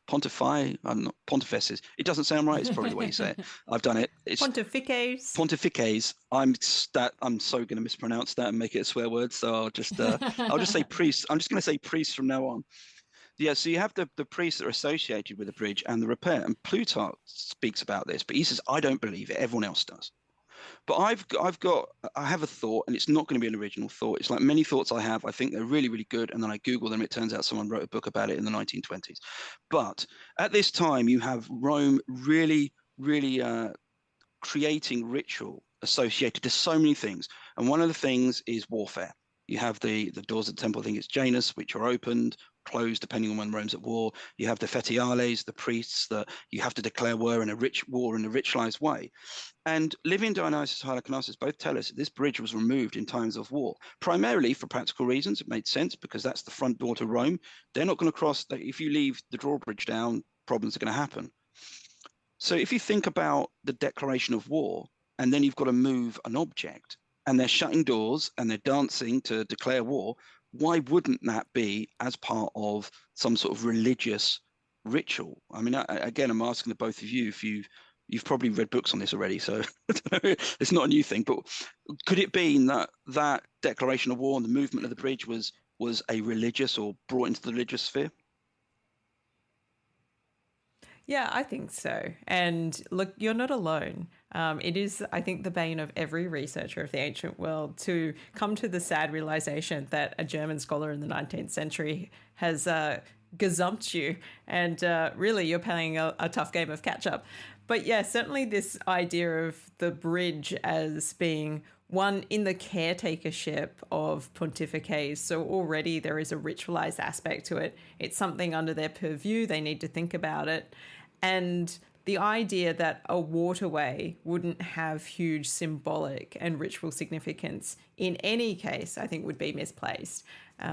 Pontify, I'm not pontifesses. It doesn't sound right. It's probably the way you say it. I've done it. It's Pontifices. Pontifices. I'm so going to mispronounce that and make it a swear word. So I'll just say priests. I'm just going to say priests from now on. Yeah. So you have the priests that are associated with the bridge and the repair. And Plutarch speaks about this, but he says, I don't believe it. Everyone else does. But I have a thought, and it's not going to be an original thought. It's like many thoughts I have. I think they're really, really good, and then I Google them. It turns out someone wrote a book about it in the 1920s. But at this time, you have Rome really, really creating ritual associated to so many things. And one of the things is warfare. You have the doors of the temple, I think it's Janus, which are opened, closed, depending on when Rome's at war. You have the fetiales, the priests that you have to declare war in a ritualized way. And Livy and Dionysius Halicarnassus both tell us that this bridge was removed in times of war, primarily for practical reasons. It made sense because that's the front door to Rome. They're not going to cross. If you leave the drawbridge down, problems are going to happen. So if you think about the declaration of war, and then you've got to move an object, and they're shutting doors and they're dancing to declare war, why wouldn't that be as part of some sort of religious ritual? I mean, again, I'm asking the both of you if you've probably read books on this already, so it's not a new thing. But could it be that declaration of war and the movement of the bridge was a religious, or brought into the religious sphere? Yeah, I think so. And look, you're not alone. It is, I think, the bane of every researcher of the ancient world to come to the sad realization that a German scholar in the 19th century has gazumped you, and really you're playing a tough game of catch up. But yeah, certainly this idea of the bridge as being one in the caretakership of pontifices. So already there is a ritualized aspect to it. It's something under their purview. They need to think about it. And the idea that a waterway wouldn't have huge symbolic and ritual significance in any case, I think, would be misplaced.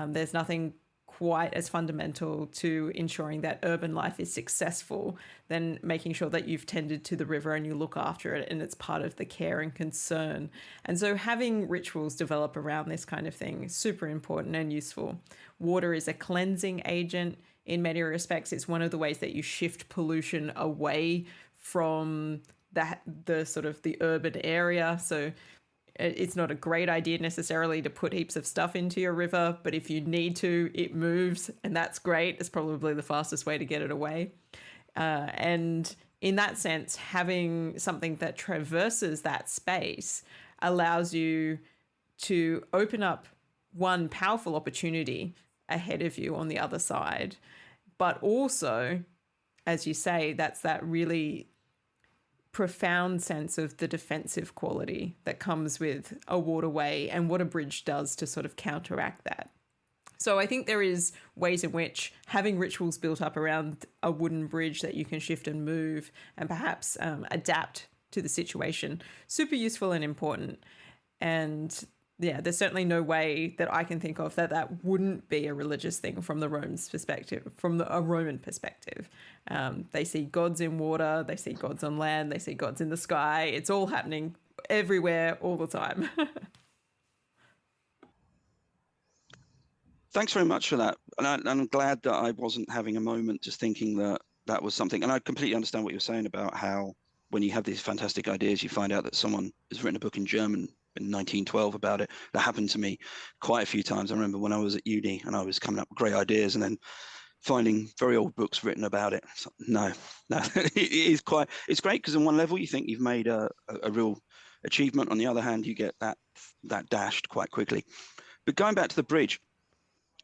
There's nothing quite as fundamental to ensuring that urban life is successful than making sure that you've tended to the river and you look after it and it's part of the care and concern. And so having rituals develop around this kind of thing is super important and useful. Water is a cleansing agent. In many respects, it's one of the ways that you shift pollution away from the sort of the urban area. So it's not a great idea necessarily to put heaps of stuff into your river, but if you need to, it moves, and that's great. It's probably the fastest way to get it away. And in that sense, having something that traverses that space allows you to open up one powerful opportunity ahead of you on the other side. But also, as you say, that's that really profound sense of the defensive quality that comes with a waterway and what a bridge does to sort of counteract that. So I think there is ways in which having rituals built up around a wooden bridge that you can shift and move and perhaps adapt to the situation, super useful and important. And yeah, there's certainly no way that I can think of that wouldn't be a religious thing from the Rome's perspective, from a Roman perspective. They see gods in water, they see gods on land, they see gods in the sky. It's all happening everywhere all the time. Thanks very much for that. And I'm glad that I wasn't having a moment just thinking that was something. And I completely understand what you're saying about how when you have these fantastic ideas, you find out that someone has written a book in German in 1912 about it. That happened to me quite a few times. I remember when I was at uni and I was coming up with great ideas and then finding very old books written about it. So, no, it's great because on one level you think you've made a real achievement. On the other hand, you get that dashed quite quickly. But going back to the bridge,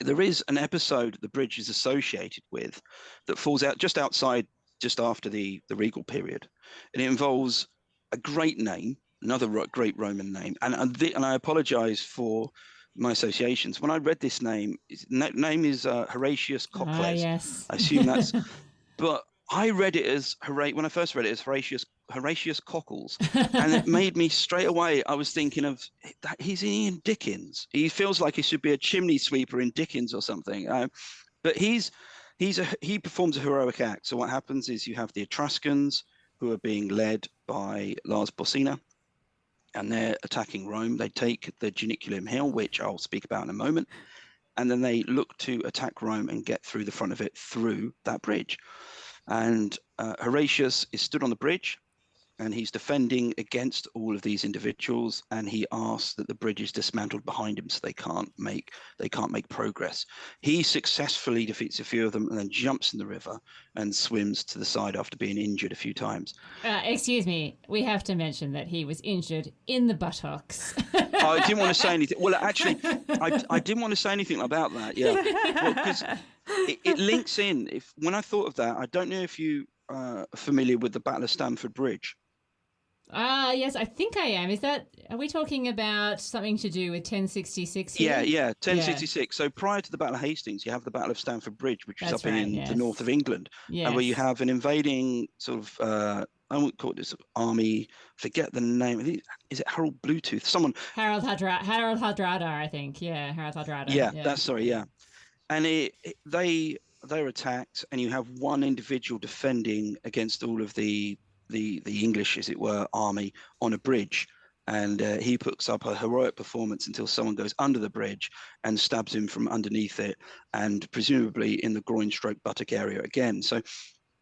there is an episode the bridge is associated with that falls out just outside, just after the Regal period, and it involves a great name, another great Roman name, and I apologise for my associations. When I read this name, his name is Horatius Ah, Cocles. yes. I assume that's, but I read it as when I first read it as Horatius Cockles, and it made me straight away. I was thinking of that he's Ian Dickens. He feels like he should be a chimney sweeper in Dickens or something. But he performs a heroic act. So what happens is you have the Etruscans who are being led by Lars Porsena, and they're attacking Rome. They take the Janiculum Hill, which I'll speak about in a moment, and then they look to attack Rome and get through the front of it through that bridge. And Horatius is stood on the bridge, and he's defending against all of these individuals, and he asks that the bridge is dismantled behind him so they can't make progress. He successfully defeats a few of them and then jumps in the river and swims to the side after being injured a few times. Excuse me, we have to mention that he was injured in the buttocks. I didn't want to say anything. Well, actually, I didn't want to say anything about that. Yeah, well, because it links in. When I thought of that, I don't know if you are familiar with the Battle of Stamford Bridge. Yes, I think I am. Are we talking about something to do with 1066 here? Yeah, 1066. Yeah. So prior to the Battle of Hastings, you have the Battle of Stamford Bridge, which is up in the north of England, and where you have an invading sort of, I won't call it this army, forget the name. Is it Harold Bluetooth? Harold Hardrada, I think. Yeah, Harold Hardrada. Yeah. And they're attacked, and you have one individual defending against all of the English, as it were, army on a bridge, and he puts up a heroic performance until someone goes under the bridge and stabs him from underneath it, and presumably in the groin stroke buttock area again. So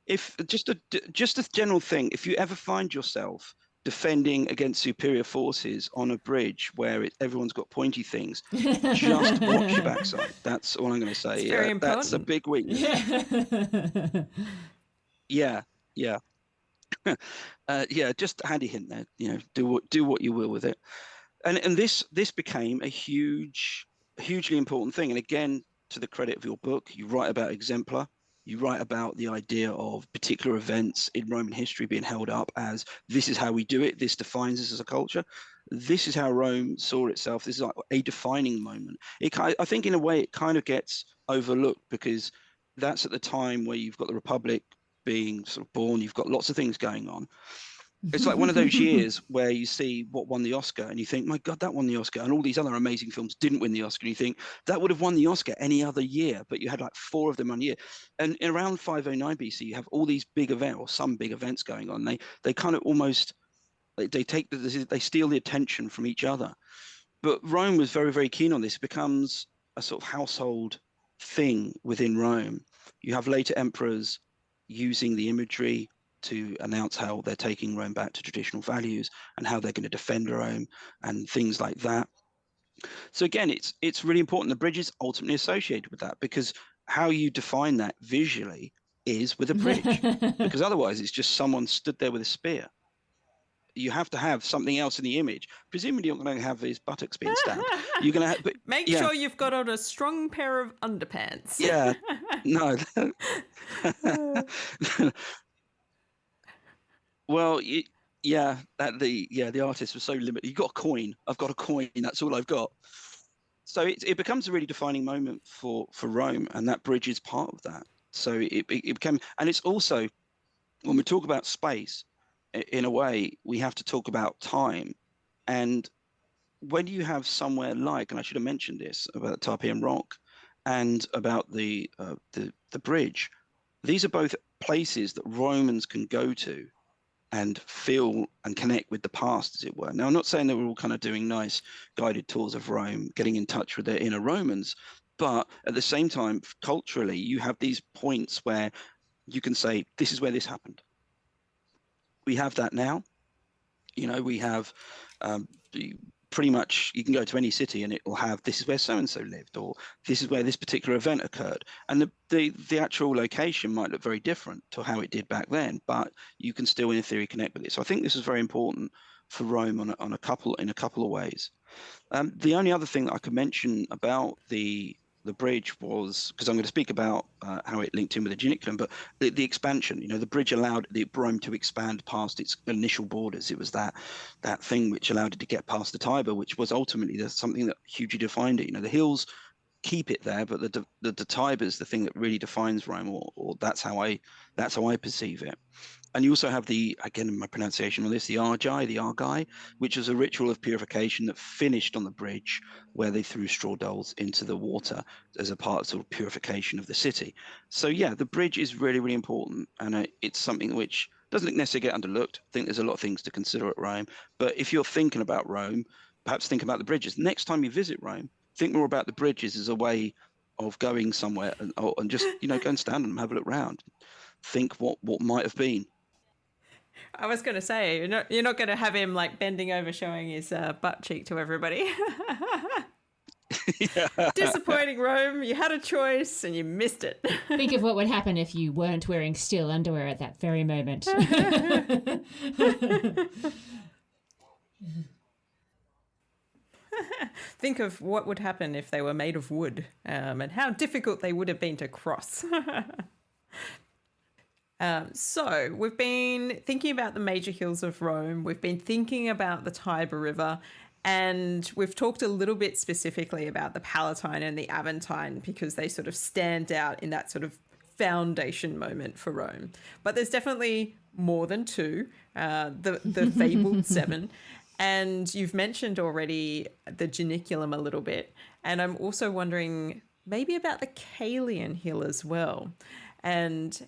if just a general thing, if you ever find yourself defending against superior forces on a bridge where everyone's got pointy things, just watch your backside. That's all I'm going to say. It's very important. That's a big weakness. Yeah. Just a handy hint there. Do what you will with it, and this became a hugely important thing. And again, to the credit of your book, you write about exemplar. You write about the idea of particular events in Roman history being held up as this is how we do it. This defines us as a culture. This is how Rome saw itself. This is like a defining moment. I think in a way it kind of gets overlooked because that's at the time where you've got the Republic being sort of born. You've got lots of things going on. It's like one of those years where you see what won the Oscar and you think, my God, that won the Oscar. And all these other amazing films didn't win the Oscar. And you think that would have won the Oscar any other year, but you had like 4 of them one year. And in around 509 BC, you have all these big events, or some big events going on. They kind of almost, they steal the attention from each other. But Rome was very, very keen on this. It becomes a sort of household thing within Rome. You have later emperors using the imagery to announce how they're taking Rome back to traditional values and how they're going to defend Rome and things like that. So again, it's really important. The bridge is ultimately associated with that because how you define that visually is with a bridge, because otherwise it's just someone stood there with a spear. You have to have something else in the image. Presumably, you're going to have his buttocks being stabbed. You're going to have, make sure you've got on a strong pair of underpants. Yeah, no. Well, the artist was so limited. You got a coin. I've got a coin. That's all I've got. So it becomes a really defining moment for Rome, and that bridge is part of that. So it became, and it's also, when we talk about space, in a way, we have to talk about time. And when you have somewhere like, and I should have mentioned this about Tarpeian Rock and about the bridge, these are both places that Romans can go to and feel and connect with the past, as it were. Now, I'm not saying that we're all kind of doing nice guided tours of Rome, getting in touch with their inner Romans, but at the same time, culturally, you have these points where you can say, this is where this happened. We have that now. We have pretty much, you can go to any city and it will have, this is where so-and-so lived, or this is where this particular event occurred. And the actual location might look very different to how it did back then, but you can still, in theory, connect with it. So I think this is very important for Rome in a couple of ways. The only other thing that I could mention about the the bridge was, because I'm going to speak about how it linked in with the Janiculum, but the expansion, the bridge allowed the Rome to expand past its initial borders. It was that thing which allowed it to get past the Tiber, which was ultimately something that hugely defined it. The hills keep it there, but the Tiber is the thing that really defines Rome, or that's how I perceive it. And you also have again, my pronunciation on this, the Argi, which was a ritual of purification that finished on the bridge where they threw straw dolls into the water as a part of sort of purification of the city. So yeah, the bridge is really, really important. And it's something which doesn't necessarily get underlooked. I think there's a lot of things to consider at Rome. But if you're thinking about Rome, perhaps think about the bridges. Next time you visit Rome, think more about the bridges as a way of going somewhere and just, go and stand on them, have a look around. Think what might have been. I was going to say, you're not going to have him like bending over showing his butt cheek to everybody. Yeah. Disappointing, Rome. You had a choice and you missed it. Think of what would happen if you weren't wearing steel underwear at that very moment. Think of what would happen if they were made of wood, and how difficult they would have been to cross. So we've been thinking about the major hills of Rome. We've been thinking about the Tiber River, and we've talked a little bit specifically about the Palatine and the Aventine because they sort of stand out in that sort of foundation moment for Rome. But there's definitely more than two, the fabled seven. And you've mentioned already the Janiculum a little bit. And I'm also wondering maybe about the Caelian Hill as well. And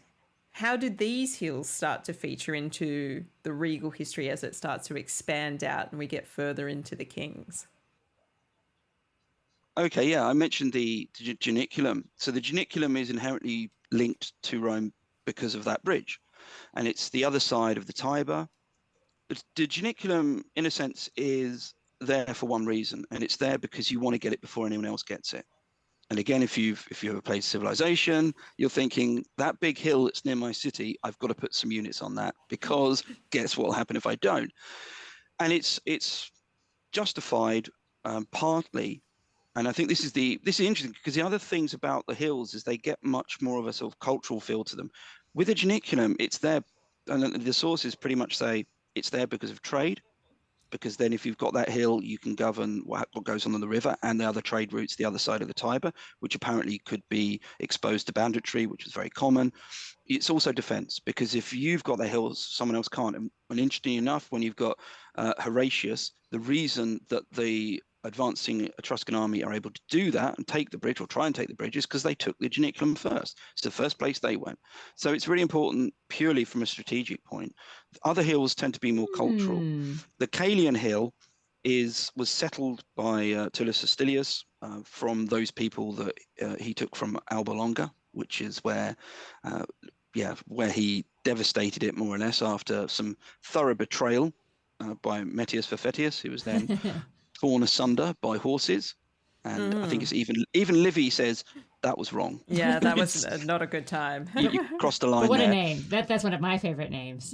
how did these hills start to feature into the regal history as it starts to expand out and we get further into the kings? Okay, yeah, I mentioned the Janiculum. So the Janiculum is inherently linked to Rome because of that bridge. And it's the other side of the Tiber. The Janiculum, in a sense, is there for one reason, and it's there because you want to get it before anyone else gets it. And again, if you ever played Civilization, you're thinking that big hill that's near my city, I've got to put some units on that because guess what will happen if I don't? And it's justified partly. And I think this is interesting because the other things about the hills is they get much more of a sort of cultural feel to them. With the Janiculum, it's there, and the sources pretty much say it's there because of trade. Because then if you've got that hill, you can govern what goes on the river and the other trade routes, the other side of the Tiber, which apparently could be exposed to banditry, which is very common. It's also defense, because if you've got the hills, someone else can't. And interesting enough, when you've got Horatius, the reason that the advancing Etruscan army are able to do that and take the bridge or try and take the bridge is because they took the Janiculum first. It's the first place they went. So it's really important purely from a strategic point. Other hills tend to be more cultural. The Caelian Hill was settled by Tullus Hostilius from those people that he took from Alba Longa, which is where he devastated it more or less after some thorough betrayal by Metius Fafetius, who was then torn asunder by horses. And I think it's even Livy says that was wrong. Yeah, that was not a good time. you crossed the line. But what there. a name. That's one of my favorite names.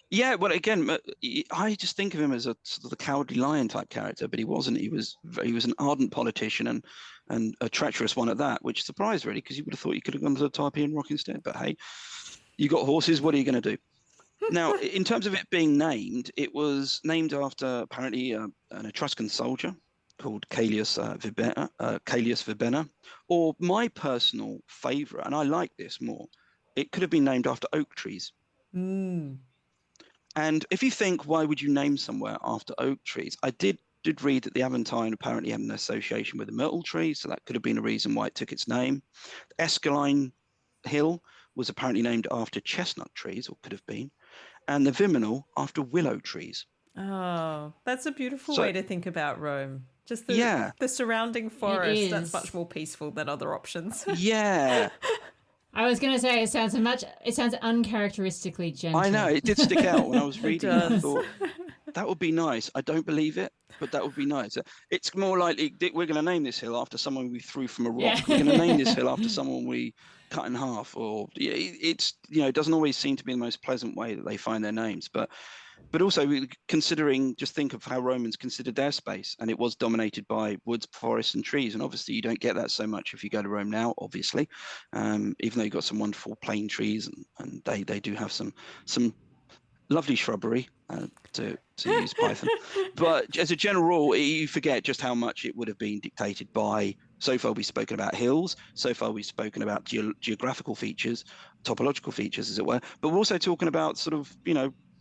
Yeah, well, again, I just think of him as a sort of the Cowardly Lion type character, but he wasn't. He was an ardent politician and a treacherous one at that, which surprised really, because you would have thought you could have gone to the Tarpeian Rock instead. But hey, you got horses. What are you going to do? Now, in terms of it being named, it was named after apparently an Etruscan soldier called Caelius Vibena, or my personal favourite, and I like this more. It could have been named after oak trees. And if you think, why would you name somewhere after oak trees? I did read that the Aventine apparently had an association with the myrtle tree, so that could have been a reason why it took its name. The Escaline Hill was apparently named after chestnut trees, or could have been, and the Viminal after willow trees. Oh, that's a beautiful way to think about Rome. Just the surrounding forest, that's much more peaceful than other options. Yeah. I was going to say it sounds uncharacteristically gentle. I know, it did stick out when I was reading it. I thought, that would be nice. I don't believe it, but that would be nice. It's more likely we're going to name this hill after someone we threw from a rock. Yeah. We're going to name this hill after someone we cut in half. Or it doesn't always seem to be the most pleasant way that they find their names. But But also considering, just think of how Romans considered their space, and it was dominated by woods, forests, and trees. And obviously, you don't get that so much if you go to Rome now. Obviously, even though you've got some wonderful plane trees, and they do have some lovely shrubbery to use Python. But as a general rule, you forget just how much it would have been dictated by. So far, we've spoken about hills. So far, we've spoken about geographical features, topological features, as it were. But we're also talking about sort of,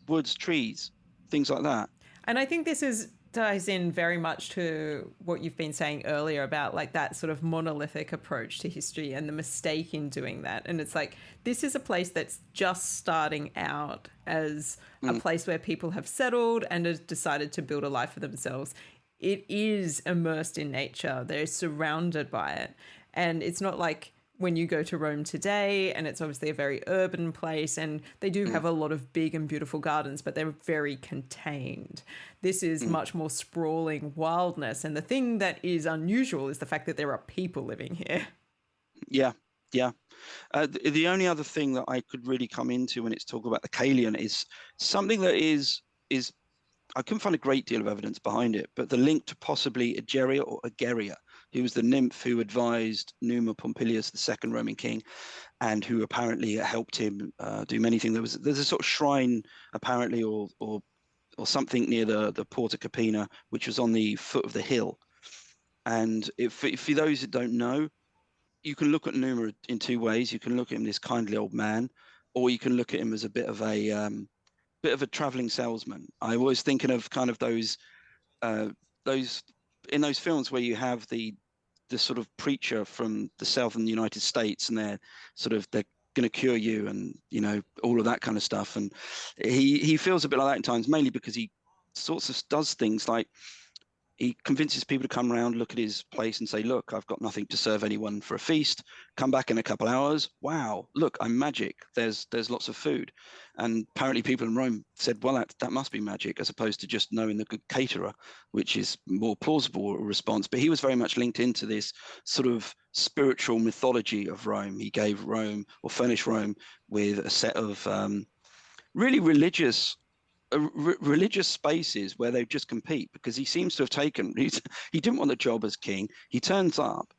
woods, trees, things like that. And I think this ties in very much to what you've been saying earlier about like that sort of monolithic approach to history and the mistake in doing that. And it's like, this is a place that's just starting out as a place where people have settled and have decided to build a life for themselves. It is immersed in nature. They're surrounded by it. And it's not like when you go to Rome today, and it's obviously a very urban place, and they do have a lot of big and beautiful gardens, but they're very contained. This is much more sprawling wildness. And the thing that is unusual is the fact that there are people living here. Yeah, yeah. The only other thing that I could really come into when it's talking about the Kalian is something that is I couldn't find a great deal of evidence behind it, but the link to possibly Egeria or Egeria, who was the nymph who advised Numa Pompilius, the second Roman king, and who apparently helped him do many things. There's a sort of shrine apparently, or something near the Porta Capena, which was on the foot of the hill. And for those that don't know, you can look at Numa in two ways. You can look at him, this kindly old man, or you can look at him as a bit of a traveling salesman. I was thinking of kind of those in those films where you have the sort of preacher from the southern United States, and they're going to cure you, and all of that kind of stuff. And he feels a bit like that at times, mainly because he sorts of does things like he convinces people to come around, look at his place and say, look, I've got nothing to serve anyone for a feast. Come back in a couple hours. Wow, look, I'm magic. There's lots of food. And apparently people in Rome said, well, that must be magic, as opposed to just knowing the good caterer, which is more plausible response. But he was very much linked into this sort of spiritual mythology of Rome. He gave Rome, or furnished Rome, with a set of really religious spaces where they just compete, because he seems to have taken he didn't want the job as king. He turns up,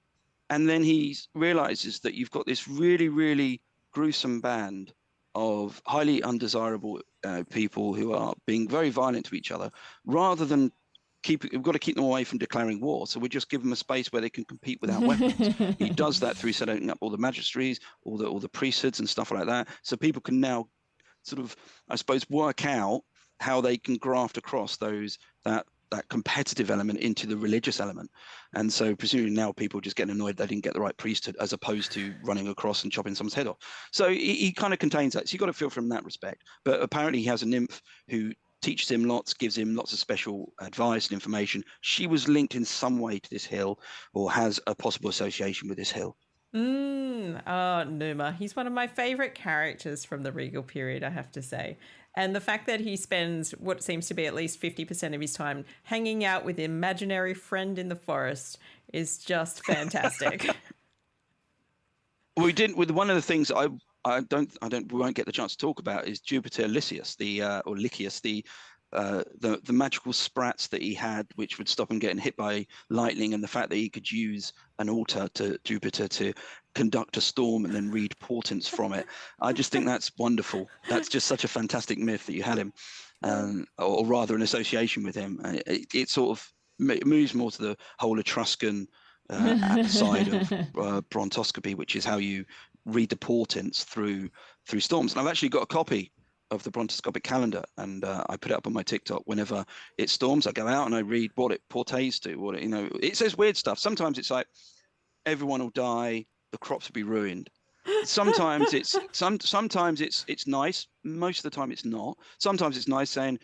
and then he realizes that you've got this really, really gruesome band of highly undesirable people who are being very violent to each other. Rather than we've got to keep them away from declaring war, so we just give them a space where they can compete without weapons. He does that through setting up all the magistracies, all the priesthoods and stuff like that, so people can now sort of, I suppose, work out how they can graft across that competitive element into the religious element. And so presumably now people just get annoyed they didn't get the right priesthood, as opposed to running across and chopping someone's head off. So he kind of contains that. So you got to feel from that respect. But apparently he has a nymph who teaches him lots, gives him lots of special advice and information. She was linked in some way to this hill, or has a possible association with this hill. Numa. He's one of my favorite characters from the Regal period, I have to say. And the fact that he spends what seems to be at least 50% of his time hanging out with an imaginary friend in the forest is just fantastic. We didn't. With one of the things we won't get the chance to talk about is Jupiter Lycius, or Lycius, the magical sprats that he had, which would stop him getting hit by lightning, and the fact that he could use an altar to Jupiter to conduct a storm and then read portents from it. I just think that's wonderful. That's just such a fantastic myth that you had him, or rather an association with him. It sort of moves more to the whole Etruscan side of brontoscopy, which is how you read the portents through storms. And I've actually got a copy of the brontoscopic calendar, and I put it up on my TikTok. Whenever it storms, I go out and I read what it portays to. It says weird stuff. Sometimes it's like everyone will die, the crops will be ruined. Sometimes it's nice. Most of the time it's not. Sometimes it's nice, saying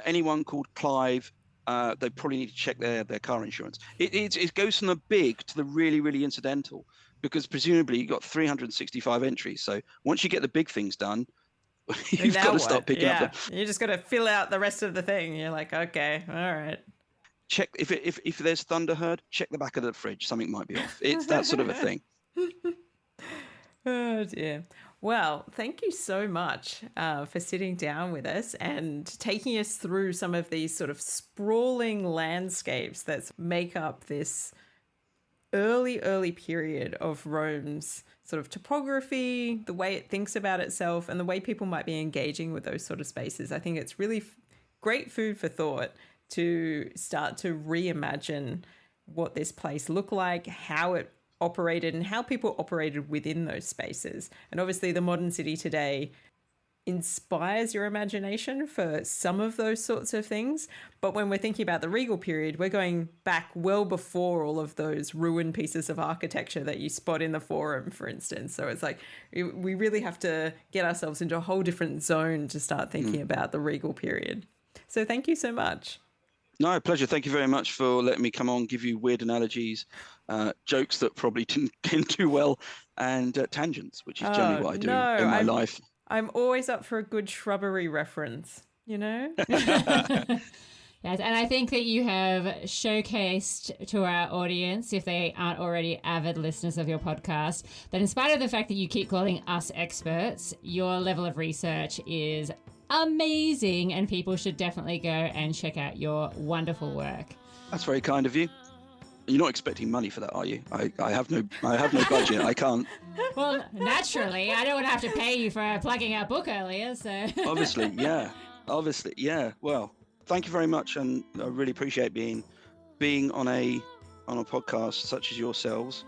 anyone called Clive, they probably need to check their car insurance. It goes from the big to the really, really incidental, because presumably you've got 365 entries. So once you get the big things done, you've got to start picking up. You just got to fill out the rest of the thing. You're like, okay, all right. Check if there's thunder heard, check the back of the fridge. Something might be off. It's that sort of a thing. Oh dear. Well, thank you so much for sitting down with us and taking us through some of these sort of sprawling landscapes that make up this early period of Rome's sort of topography, the way it thinks about itself, and the way people might be engaging with those sort of spaces. I think it's really great food for thought to start to reimagine what this place looked like, how it operated, and how people operated within those spaces. And obviously the modern city today inspires your imagination for some of those sorts of things. But when we're thinking about the Regal period, we're going back well before all of those ruined pieces of architecture that you spot in the Forum, for instance. So it's like we really have to get ourselves into a whole different zone to start thinking about the Regal period. So thank you so much. No, pleasure. Thank you very much for letting me come on, give you weird analogies, jokes that probably didn't do well, and tangents, which is generally what I do in my life. I'm always up for a good shrubbery reference, you know? Yes, and I think that you have showcased to our audience, if they aren't already avid listeners of your podcast, that in spite of the fact that you keep calling us experts, your level of research is amazing, and people should definitely go and check out your wonderful work. That's very kind of you. You're not expecting money for that, are you? I have no budget. I can't. Well, naturally, I don't want to have to pay you for plugging our book earlier, so. Obviously, yeah. Well, thank you very much, and I really appreciate being on a podcast such as yourselves,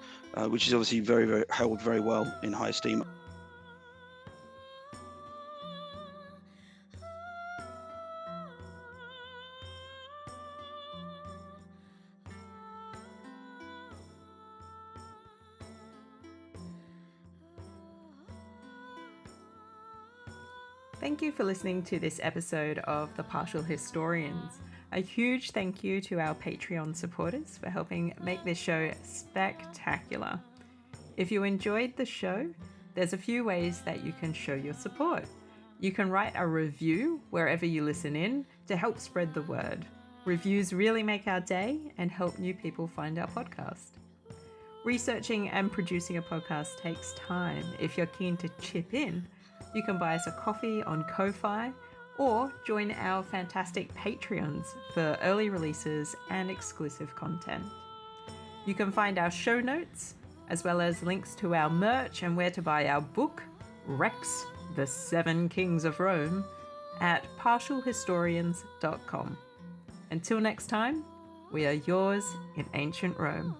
which is obviously very, very held very well in high esteem. Thank you for listening to this episode of The Partial Historians. A huge thank you to our Patreon supporters for helping make this show spectacular. If you enjoyed the show, there's a few ways that you can show your support. You can write a review wherever you listen in to help spread the word. Reviews really make our day and help new people find our podcast. Researching and producing a podcast takes time. If you're keen to chip in, you can buy us a coffee on Ko-Fi or join our fantastic Patreons for early releases and exclusive content. You can find our show notes, as well as links to our merch and where to buy our book, Rex, The 7 Kings of Rome, at partialhistorians.com. Until next time, we are yours in ancient Rome.